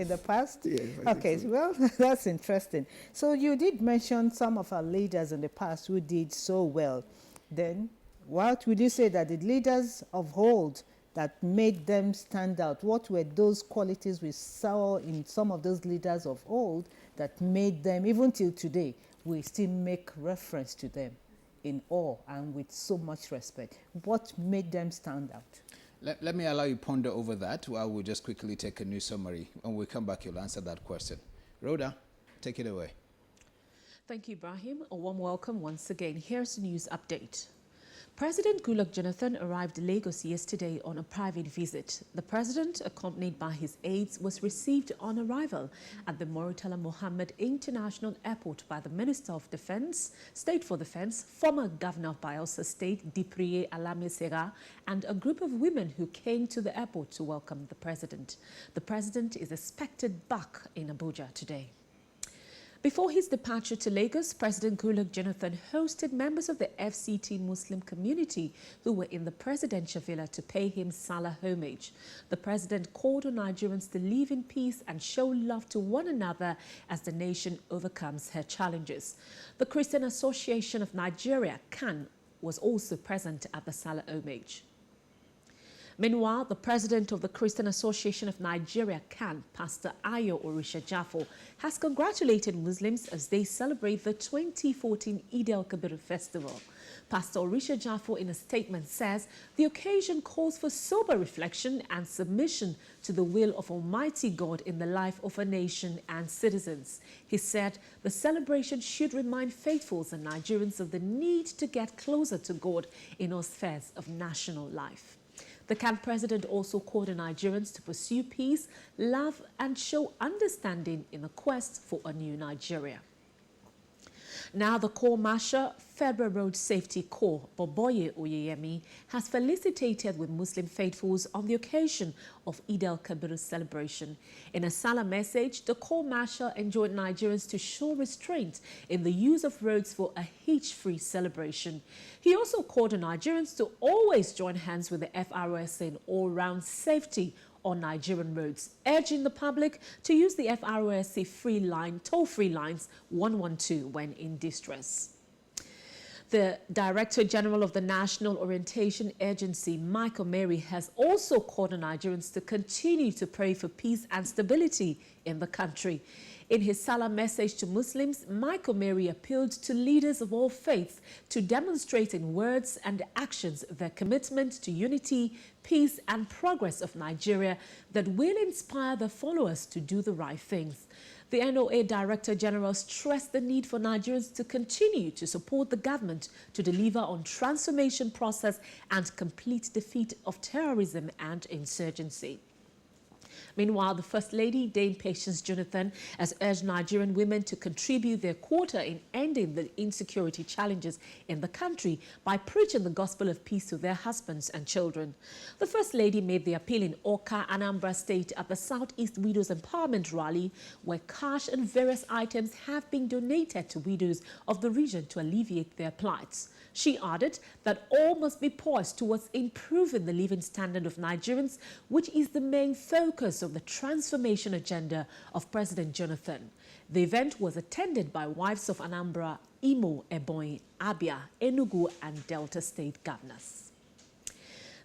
the past. Yes, Okay, so. well, that's interesting. So you did mention some of our leaders in the past who did so well. Then, what would you say that the leaders of old that made them stand out? What were those qualities we saw in some of those leaders of old that made them, even till today, we still make reference to them in awe and with so much respect? What made them stand out? Let me allow you to ponder over that while we just quickly take a news summary. When we come back, you'll answer that question. Rhoda, take it away. Thank you, Ibrahim. A warm welcome once again. Here's the news update. President Goodluck Jonathan arrived in Lagos yesterday on a private visit. The president, accompanied by his aides, was received on arrival at the Murtala Mohammed International Airport by the Minister of Defense, State for Defense, former Governor of Bayelsa State, Dipriye Alamesera, and a group of women who came to the airport to welcome the president. The president is expected back in Abuja today. Before his departure to Lagos, President Goodluck Jonathan hosted members of the FCT Muslim community who were in the presidential villa to pay him Salah homage. The president called on Nigerians to live in peace and show love to one another as the nation overcomes her challenges. The Christian Association of Nigeria, CAN, was also present at the Salah homage. Meanwhile, the president of the Christian Association of Nigeria, CAN, Pastor Ayo Orisha Jafo, has congratulated Muslims as they celebrate the 2014 Eid al-Kabir festival. Pastor Orisha Jafo, in a statement, says the occasion calls for sober reflection and submission to the will of Almighty God in the life of a nation and citizens. He said the celebration should remind faithfuls and Nigerians of the need to get closer to God in all spheres of national life. The CAN president also called on Nigerians to pursue peace, love, and show understanding in the quest for a new Nigeria. Now, the Corps Marshal, Federal Road Safety Corps, Boboye Oyeyemi, has felicitated with Muslim faithfuls on the occasion of Eid al-Kabir celebration. In a Salah message, the Corps Marshal enjoined Nigerians to show restraint in the use of roads for a hitch-free celebration. He also called on Nigerians to always join hands with the FRSA in all-round safety on Nigerian roads, urging the public to use the FRSA toll-free lines 112 when in distress. The Director General of the National Orientation Agency, Michael Mary, has also called on Nigerians to continue to pray for peace and stability in the country. In his Salah message to Muslims, Michael Mary appealed to leaders of all faiths to demonstrate in words and actions their commitment to unity, peace and progress of Nigeria that will inspire their followers to do the right things. The NOA Director General stressed the need for Nigerians to continue to support the government to deliver on transformation process and complete defeat of terrorism and insurgency. Meanwhile, the First Lady, Dame Patience Jonathan, has urged Nigerian women to contribute their quota in ending the insecurity challenges in the country by preaching the gospel of peace to their husbands and children. The First Lady made the appeal in Awka, Anambra State at the Southeast Widows Empowerment Rally, where cash and various items have been donated to widows of the region to alleviate their plights. She added that all must be poised towards improving the living standard of Nigerians, which is the main focus of the transformation agenda of President Jonathan. The event was attended by wives of Anambra, Imo, Ebonyi, Abia, Enugu and Delta State governors.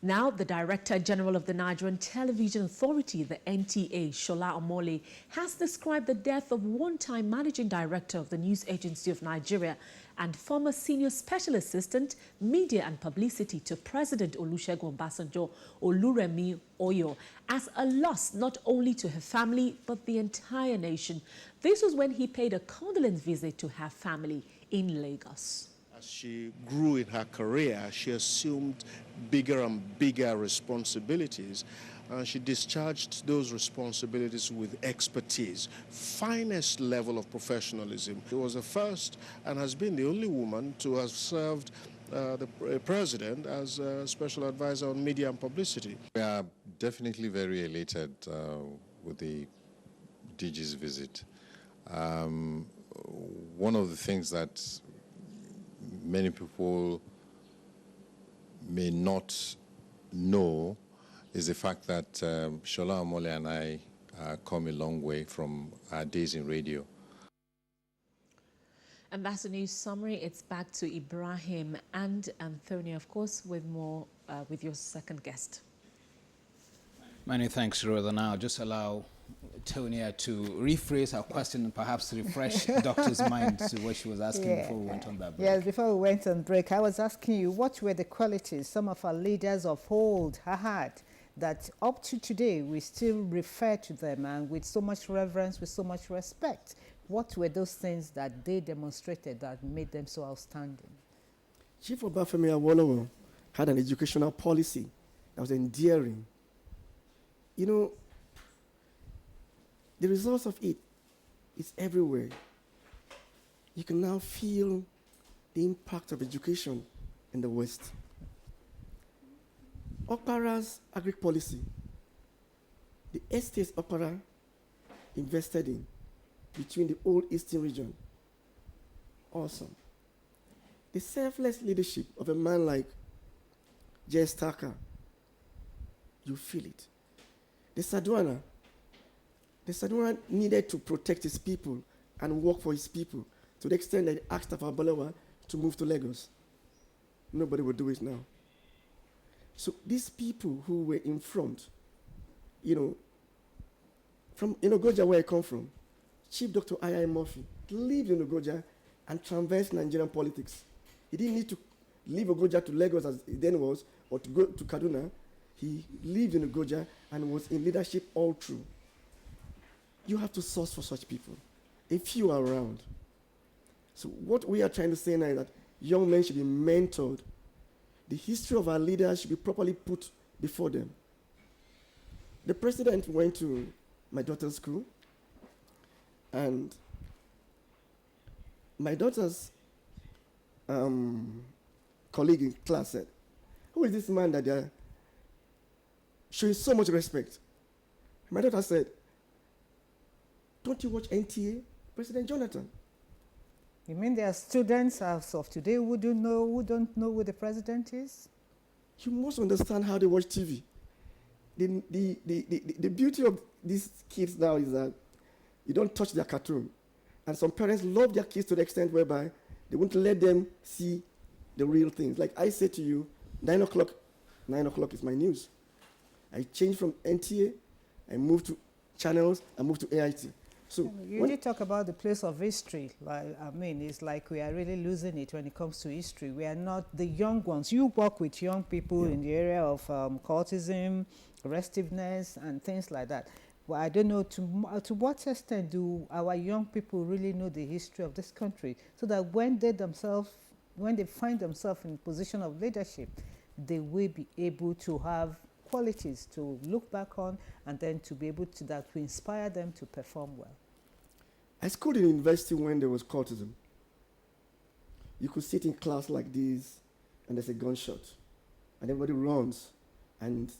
Now, the Director General of the Nigerian Television Authority, the NTA, Shola Omole, has described the death of one-time Managing Director of the News Agency of Nigeria and former Senior Special Assistant, Media and Publicity to President Olusegun Obasanjo, Oluremi Oyo, as a loss not only to her family but the entire nation. This was when he paid a condolence visit to her family in Lagos. As she grew in her career, she assumed bigger and bigger responsibilities, and she discharged those responsibilities with expertise, finest level of professionalism. She was the first and has been the only woman to have served the president as a special advisor on media and publicity. We are definitely very elated with the DG's visit. One of the things that many people may not know is the fact that Shola Omole and I come a long way from our days in radio. And that's the news summary. It's back to Ibrahim and Anthony, of course, with more with your second guest. Many thanks, Rhoda. Now, just allow Tonia to rephrase her question and perhaps refresh Doctor's mind to what she was asking before we went on that break. Yes, before we went on break, I was asking you what were the qualities some of our leaders of old had that up to today we still refer to them and with so much reverence, with so much respect. What were those things that they demonstrated that made them so outstanding? Chief Obafemi Awolowo had an educational policy that was endearing. You know, the results of it is everywhere. You can now feel the impact of education in the West. Okpara's agri policy, the estates Okpara invested in between the old Eastern region, awesome. The selfless leadership of a man like J.S. Tucker, you feel it. The Sadwana needed to protect his people and work for his people to the extent that he asked Tafawa Balewa to move to Lagos. Nobody would do it now. So these people who were in front, you know, from Ogoja, where I come from, Chief Dr. I.I. Murphy lived in Ogoja and traversed Nigerian politics. He didn't need to leave Ogoja to Lagos as he then was, or to go to Kaduna. He lived in Ogoja and was in leadership all through. You have to source for such people. A few are around. So what we are trying to say now is that young men should be mentored. The history of our leaders should be properly put before them. The president went to my daughter's school, and my daughter's colleague in class said, "Who is this man that they're showing so much respect?" My daughter said, "Don't you watch NTA? President Jonathan." You mean there are students as of today who don't know who the president is? You must understand how they watch TV. The beauty of these kids now is that you don't touch their cartoon. And some parents love their kids to the extent whereby they won't let them see the real things. Like I say to you, 9 o'clock is my news. I changed from NTA, I moved to channels, I moved to AIT. So you did talk about the place of history. Like, I mean, it's like we are really losing it when it comes to history. We are not the young ones. You work with young people in the area of cultism, restiveness, and things like that. Well, I don't know to what extent do our young people really know the history of this country, so that when they find themselves in a position of leadership, they will be able to have qualities to look back on and then to be able to inspire them to perform well? I schooled in university when there was cultism. You could sit in class like this, and there's a gunshot, and everybody runs, and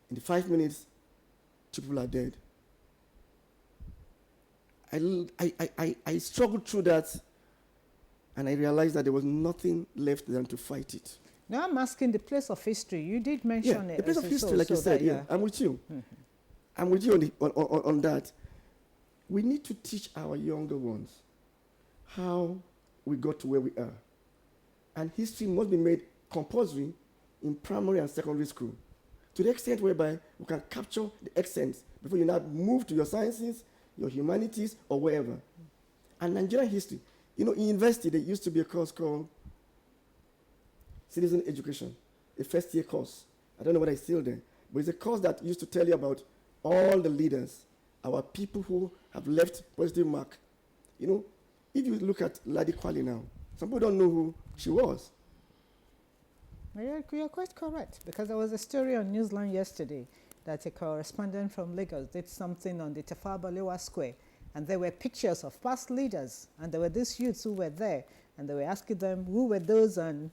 in the 5 minutes, 2 people are dead. I struggled through that, and I realized that there was nothing left than to fight it. Now I'm asking the place of history. You did mention it. The place of history, like you said, I'm with you. I'm with you on that. We need to teach our younger ones how we got to where we are. And history must be made compulsory in primary and secondary school, to the extent whereby we can capture the essence before you now move to your sciences, your humanities, or wherever. And Nigerian history, in university, there used to be a course called Citizen Education, a first-year course. I don't know whether it's still there, but it's a course that used to tell you about all the leaders, our people who have left positive mark. If you look at Ladi Kwali now, some people don't know who she was. You're quite correct, because there was a story on Newsline yesterday that a correspondent from Lagos did something on the Tafawa Balewa Square, and there were pictures of past leaders, and there were these youths who were there, and they were asking them who were those, and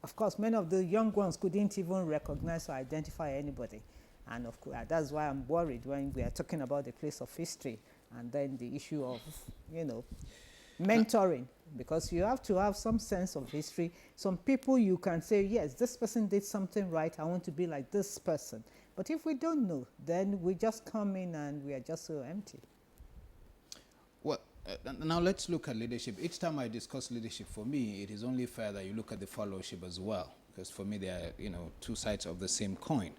of course many of the young ones couldn't even recognize or identify anybody. And of course, that's why I'm worried when we are talking about the place of history and then the issue of, mentoring, because you have to have some sense of history. Some people you can say, yes, this person did something right, I want to be like this person. But if we don't know, then we just come in and we are just so empty. Well, now let's look at leadership. Each time I discuss leadership, for me, it is only fair that you look at the followership as well, because for me, they are, two sides of the same coin.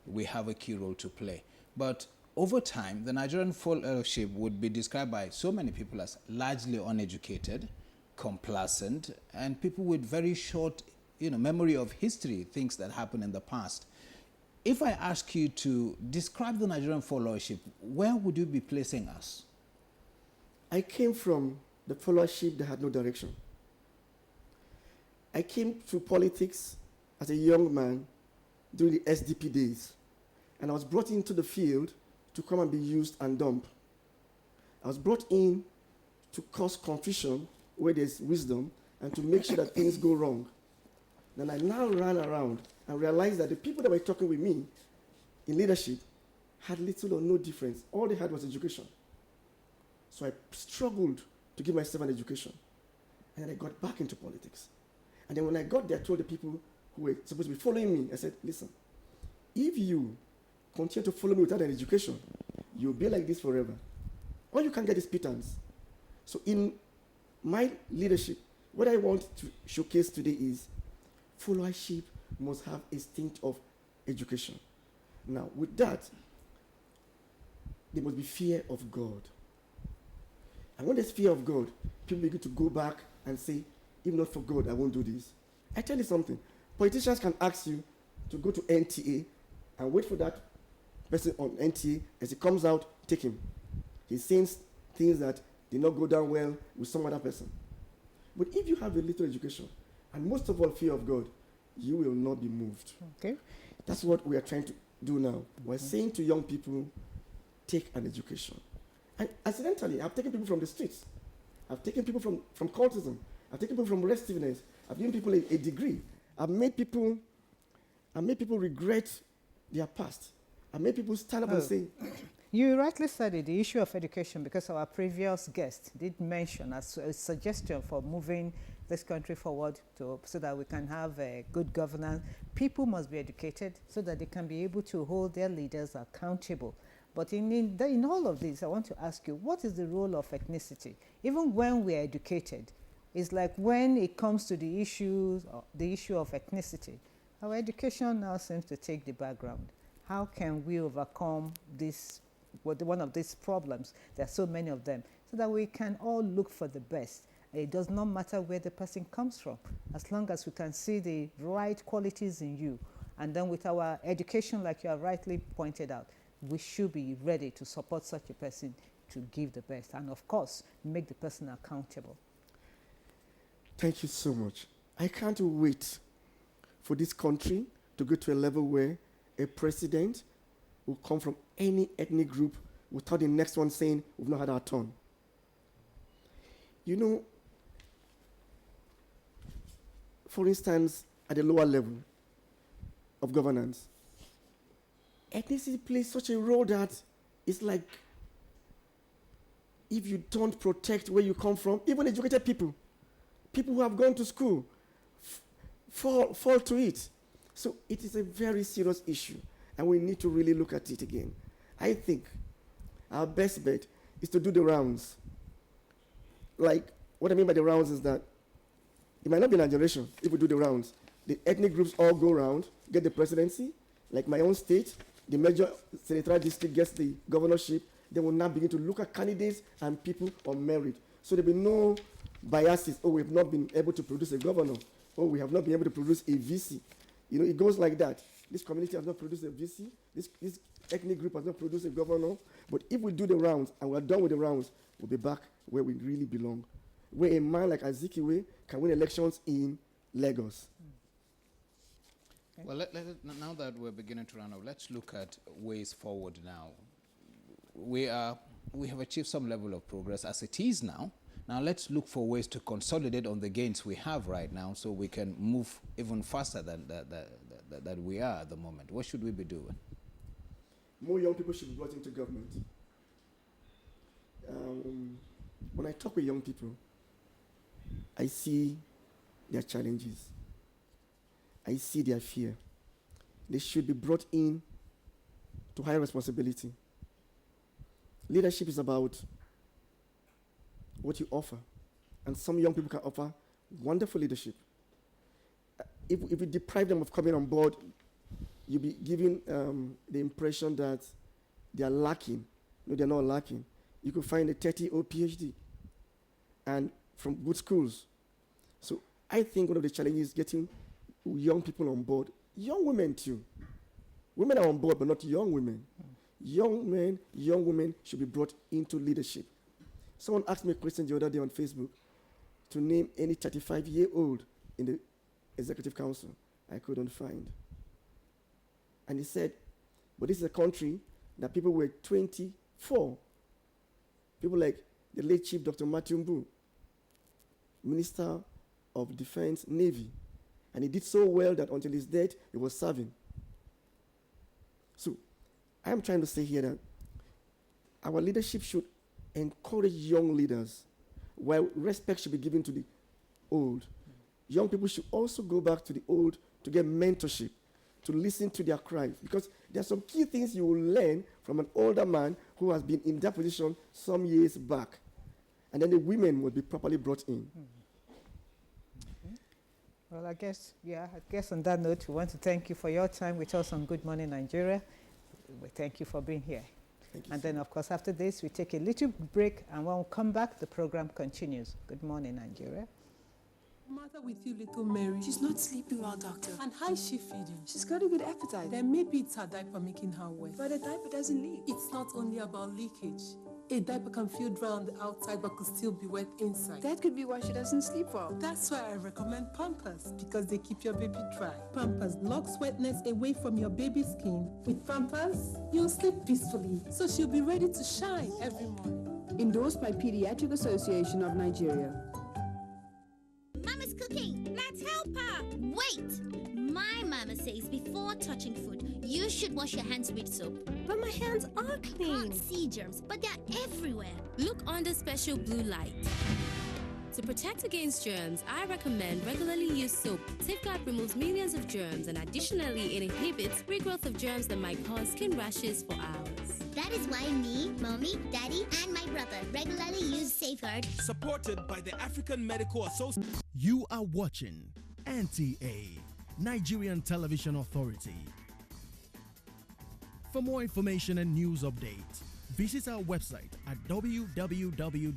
We have a key role to play. But over time, the Nigerian followership would be described by so many people as largely uneducated, complacent, and people with very short, memory of history, things that happened in the past. If I ask you to describe the Nigerian followership, where would you be placing us? I came from the followership that had no direction. I came to politics as a young man during the SDP days, and I was brought into the field to come and be used and dumped. I was brought in to cause confusion where there's wisdom and to make sure that things go wrong. Then I now ran around and realized that the people that were talking with me in leadership had little or no difference. All they had was education. So I struggled to give myself an education. And then I got back into politics. And then when I got there, I told the people who were supposed to be following me, I said, listen, if you continue to follow me without an education, you'll be like this forever. All you can get is pittance. So in my leadership, what I want to showcase today is followership must have a stint of education. Now, with that, there must be fear of God. And when there's fear of God, people begin to go back and say, if not for God, I won't do this. I tell you something. Politicians can ask you to go to NTA and wait for that person on NTA. As he comes out, take him. He's saying things that did not go down well with some other person. But if you have a little education, and most of all fear of God, you will not be moved. Okay. That's what we are trying to do now. We're saying to young people, take an education. And accidentally, I've taken people from the streets. I've taken people from cultism. I've taken people from restiveness. I've given people a degree. I've made people regret their past. I've made people stand up and say... You rightly said it, the issue of education, because our previous guest did mention as a suggestion for moving this country forward so that we can have a good governance. People must be educated so that they can be able to hold their leaders accountable. But in all of this, I want to ask you, what is the role of ethnicity? Even when we are educated, it's like when it comes to the issue of ethnicity, our education now seems to take the background. How can we overcome one of these problems? There are so many of them, so that we can all look for the best. It does not matter where the person comes from, as long as we can see the right qualities in you. And then with our education, like you have rightly pointed out, we should be ready to support such a person to give the best. And of course, make the person accountable. Thank you so much. I can't wait for this country to go to a level where a president will come from any ethnic group without the next one saying, we've not had our turn. You know, for instance, at the lower level of governance, ethnicity plays such a role that it's like if you don't protect where you come from, even educated people who have gone to school, fall to it. So it is a very serious issue, and we need to really look at it again. I think our best bet is to do the rounds. Like, what I mean by the rounds is that it might not be in our generation if we do the rounds. The ethnic groups all go around, get the presidency, like my own state, the major senatorial district gets the governorship. They will now begin to look at candidates and people on merit. So there will be no biases. Oh, we have not been able to produce a governor. Oh, we have not been able to produce a VC. You know, it goes like that. This community has not produced a VC. This ethnic group has not produced a governor. But if we do the rounds and we're done with the rounds, we'll be back where we really belong. Where a man like Azikiwe can win elections in Lagos. Well, now that we're beginning to run out, let's look at ways forward now. We have achieved some level of progress as it is now. Now let's look for ways to consolidate on the gains we have right now so we can move even faster than we are at the moment. What should we be doing? More young people should be brought into government. When I talk with young people, I see their challenges. I see their fear. They should be brought in to higher responsibility. Leadership is about what you offer. And some young people can offer wonderful leadership. If we deprive them of coming on board, you'll be giving the impression that they are lacking. No, they're not lacking. You could find a 30-year-old PhD and from good schools. So I think one of the challenges is getting young people on board. Young women too. Women are on board, but not young women. Young men, young women should be brought into leadership. Someone asked me a question the other day on Facebook to name any 35-year-old in the executive council. I couldn't find. And he said, but this is a country that people were 24. People like the late Chief Dr. Matthew Mbu, Minister of Defense, Navy. And he did so well that until his death, he was serving. So I am trying to say here that our leadership should encourage young leaders, while respect should be given to the old. Young people should also go back to the old to get mentorship, to listen to their cries, because there are some key things you will learn from an older man who has been in that position some years back. And then the women will be properly brought in. Well, I guess on that note, we want to thank you for your time with us on Good Morning Nigeria. We thank you for being here. And then, of course, after this, we take a little break, and when we come back, the program continues. Good morning, Nigeria. Matter with you, little Mary. She's not sleeping well, doctor. And how is she feeding? She's got a good appetite. Then maybe it's her diaper making her wet. But a diaper doesn't leak. It's not only about leakage. A diaper can feel dry on the outside but could still be wet inside. That could be why she doesn't sleep well. That's why I recommend Pampers, because they keep your baby dry. Pampers locks wetness away from your baby's skin. With Pampers, you'll sleep peacefully, so she'll be ready to shine every morning. Endorsed by Pediatric Association of Nigeria. Mama's cooking. Let's help her. Wait! My mama says before touching food, you should wash your hands with soap. But my hands are clean. You can't see germs, but they're everywhere. Look under special blue light. To protect against germs, I recommend regularly use soap. Safeguard removes millions of germs, and additionally, it inhibits regrowth of germs that might cause skin rashes for hours. That is why me, mommy, daddy, and my brother regularly use Safeguard. Supported by the African Medical Association. You are watching NTA, Nigerian Television Authority. For more information and news updates, visit our website at www.nta.ng,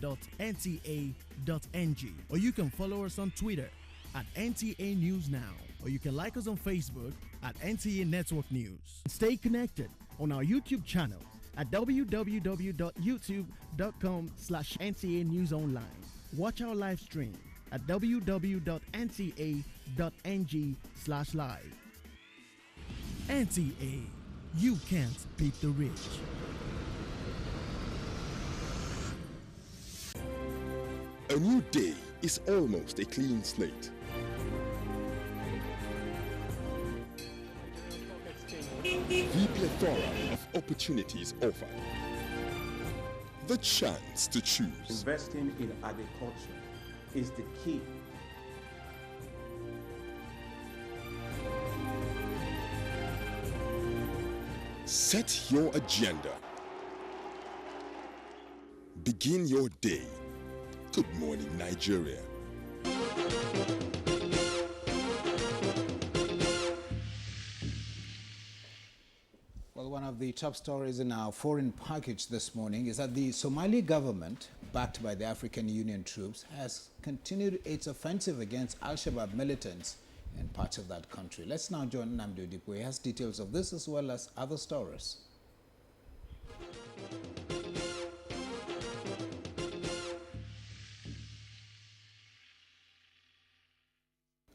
or you can follow us on Twitter at NTA News Now, or you can like us on Facebook at NTA Network News. Stay connected on our YouTube channel at www.youtube.com/NTA News Online. Watch our live stream at www.nta.ng/live. NTA, you can't beat the rich. A new day is almost a clean slate. The plethora of opportunities offered. The chance to choose. Investing in agriculture is the key. Set your agenda. Begin your day. Good morning, Nigeria. Well, one of the top stories in our foreign package this morning is that the Somali government, backed by the African Union troops, has continued its offensive against Al-Shabaab militants in parts of that country. Let's now join Nnamdi Odipo. He has details of this as well as other stories.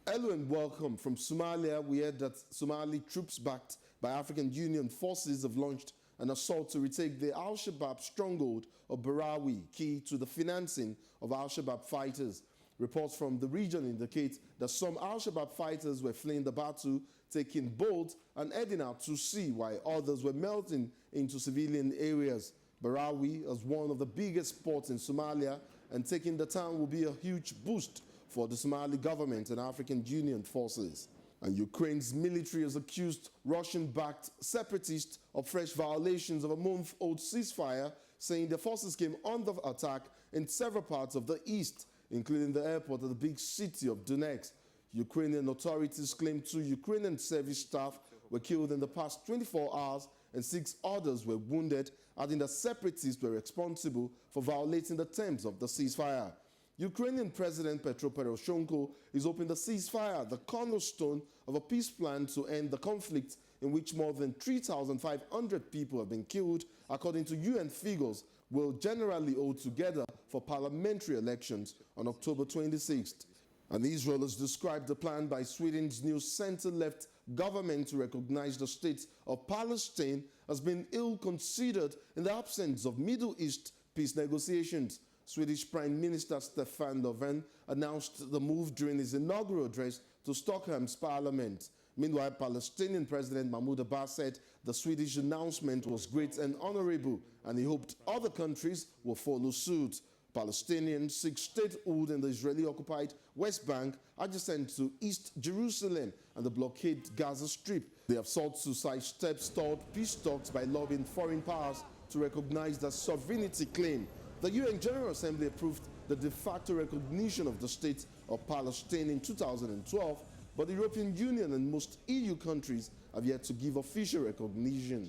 Hello and welcome. From Somalia, we heard that Somali troops backed by African Union forces have launched an assault to retake the Al-Shabaab stronghold of Barawi, key to the financing of Al-Shabaab fighters. Reports from the region indicate that some Al-Shabaab fighters were fleeing the battle, taking boats and heading out to sea, while others were melting into civilian areas. Barawi is one of the biggest ports in Somalia, and taking the town will be a huge boost for the Somali government and African Union forces. And Ukraine's military has accused Russian-backed separatists of fresh violations of a month-old ceasefire, saying the forces came under attack in several parts of the east, including the airport of the big city of Donetsk. Ukrainian authorities claim 2 Ukrainian service staff were killed in the past 24 hours and 6 others were wounded, adding that separatists were responsible for violating the terms of the ceasefire. Ukrainian President Petro Poroshenko is hoping the ceasefire, the cornerstone of a peace plan to end the conflict in which more than 3,500 people have been killed, according to UN figures, will generally hold together for parliamentary elections on October 26th. And Israel has described the plan by Sweden's new center-left government to recognize the state of Palestine as being ill-considered in the absence of Middle East peace negotiations. Swedish Prime Minister Stefan Löfven announced the move during his inaugural address to Stockholm's parliament. Meanwhile, Palestinian President Mahmoud Abbas said the Swedish announcement was great and honorable, and he hoped other countries will follow suit. Palestinians seek statehood in the Israeli-occupied West Bank, adjacent to East Jerusalem and the blockade Gaza Strip. They have sought to sidestep stalled peace talks by lobbying foreign powers to recognize their sovereignty claim. The UN General Assembly approved the de facto recognition of the state of Palestine in 2012, but the European Union and most EU countries have yet to give official recognition.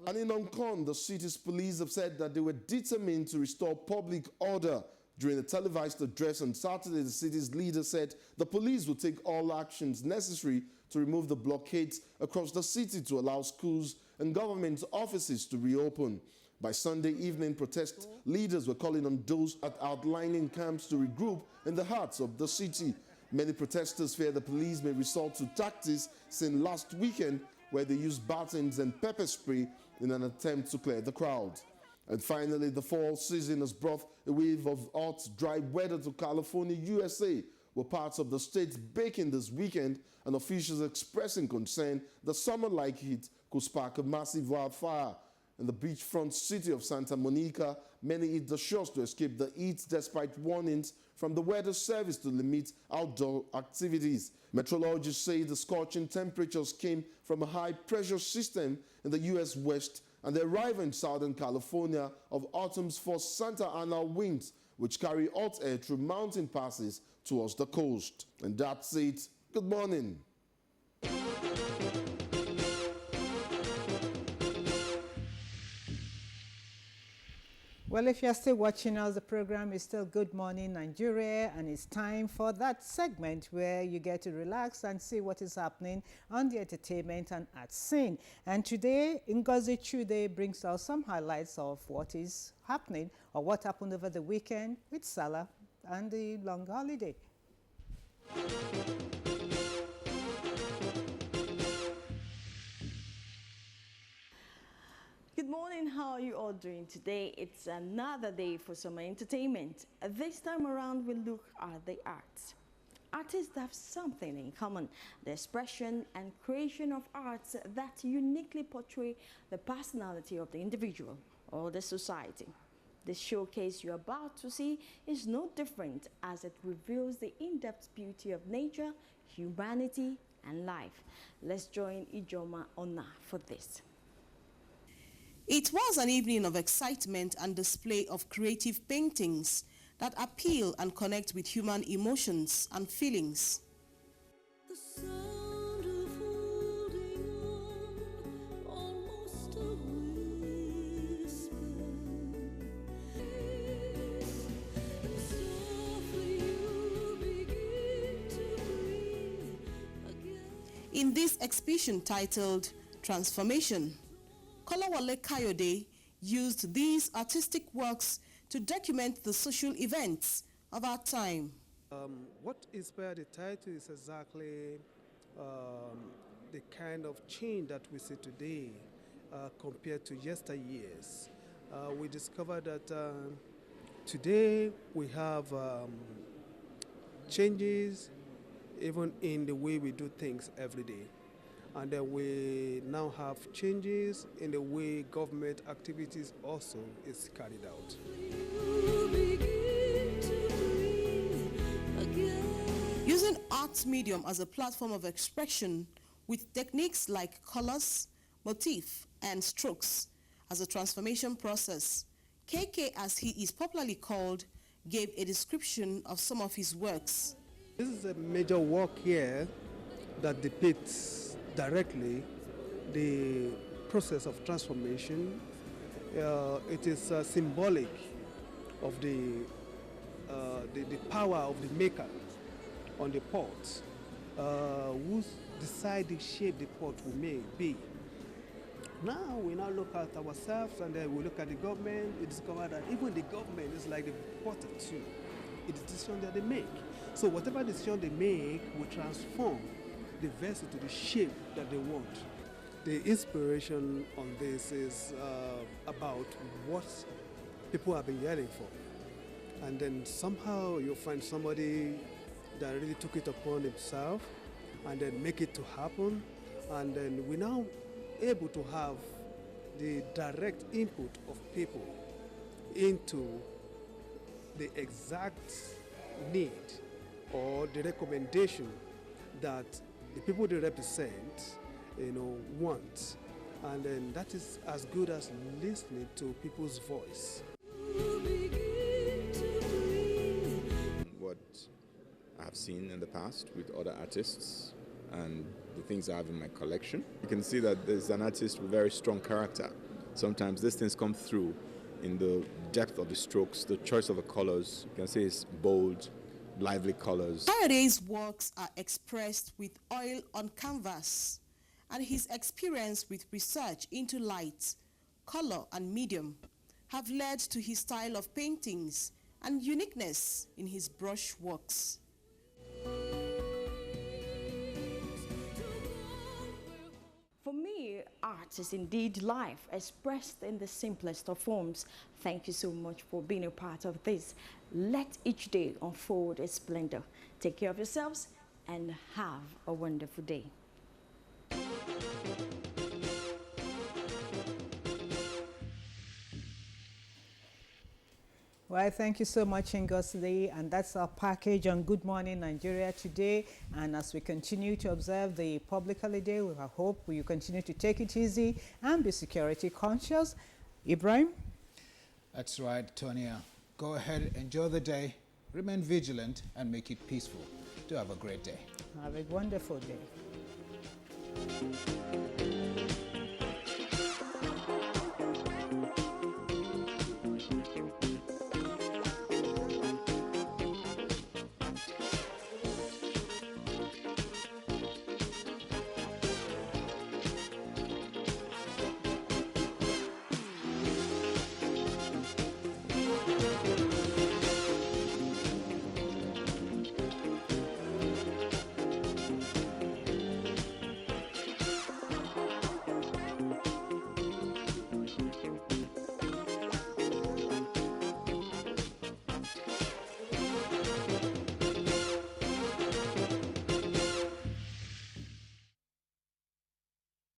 And in Hong Kong, the city's police have said that they were determined to restore public order. During a televised address on Saturday, the city's leader said the police will take all actions necessary to remove the blockades across the city to allow schools and government offices to reopen. By Sunday evening, protest leaders were calling on those outlining camps to regroup in the hearts of the city. Many protesters fear the police may resort to tactics seen last weekend, where they used batons and pepper spray in an attempt to clear the crowd. And finally, the fall season has brought a wave of hot, dry weather to California, USA, with parts of the state baking this weekend, and officials expressing concern the summer-like heat could spark a massive wildfire. In the beachfront city of Santa Monica, many hit the shores to escape the heat despite warnings from the Weather Service to limit outdoor activities. Meteorologists say the scorching temperatures came from a high-pressure system in the U.S. West and the arrival in Southern California of autumn's first Santa Ana winds, which carry hot air through mountain passes towards the coast. And that's it. Good morning. Well, if you're still watching us, the program is still Good Morning Nigeria, and it's time for that segment where you get to relax and see what is happening on the entertainment and art scene. And today, Ngozi Chude brings us some highlights of what is happening or what happened over the weekend with Salah and the long holiday. all doing today? It's another day for summer entertainment. This time around, we look at the arts. Artists have something in common: the expression and creation of arts that uniquely portray the personality of the individual or the society. The showcase you're about to see is no different, as it reveals the in-depth beauty of nature, humanity, and life. Let's join Ijoma Ona for this. It was an evening of excitement and display of creative paintings that appeal and connect with human emotions and feelings. In this exhibition titled Transformation, Kolawole Kayode used these artistic works to document the social events of our time. What inspired the title is exactly the kind of change that we see today compared to yesteryears. We discovered that today we have changes even in the way we do things every day. And then we now have changes in the way government activities also is carried out. Using art medium as a platform of expression with techniques like colors, motif, and strokes as a transformation process, KK, as he is popularly called, gave a description of some of his works. This is a major work here that depicts directly the process of transformation. It is symbolic of the power of the maker on the pot, who decide the shape the pot will be. Now we look at ourselves, and then we look at the government. We discover that even the government is like the potter too. It's the decision that they make. So whatever decision they make will transform the vessel to the shape that they want. The inspiration on this is about what people have been yearning for. And then somehow you'll find somebody that really took it upon himself and then make it to happen. And then we're now able to have the direct input of people into the exact need or the recommendation that the people they represent, want. And then that is as good as listening to people's voice. What I've seen in the past with other artists and the things I have in my collection, you can see that there's an artist with very strong character. Sometimes these things come through in the depth of the strokes, the choice of the colors. You can see it's bold, lively colors. Kayode's works are expressed with oil on canvas, and his experience with research into light, color, and medium have led to his style of paintings and uniqueness in his brush works. For me, art is indeed life, expressed in the simplest of forms. Thank you so much for being a part of this. Let each day unfold its splendor. Take care of yourselves and have a wonderful day. Well, thank you so much, Ngosli, and that's our package on Good Morning Nigeria today. And as we continue to observe the public holiday, we hope you continue to take it easy and be security conscious. Ibrahim? That's right, Tonia. Go ahead, enjoy the day, remain vigilant, and make it peaceful. Do have a great day. Have a wonderful day.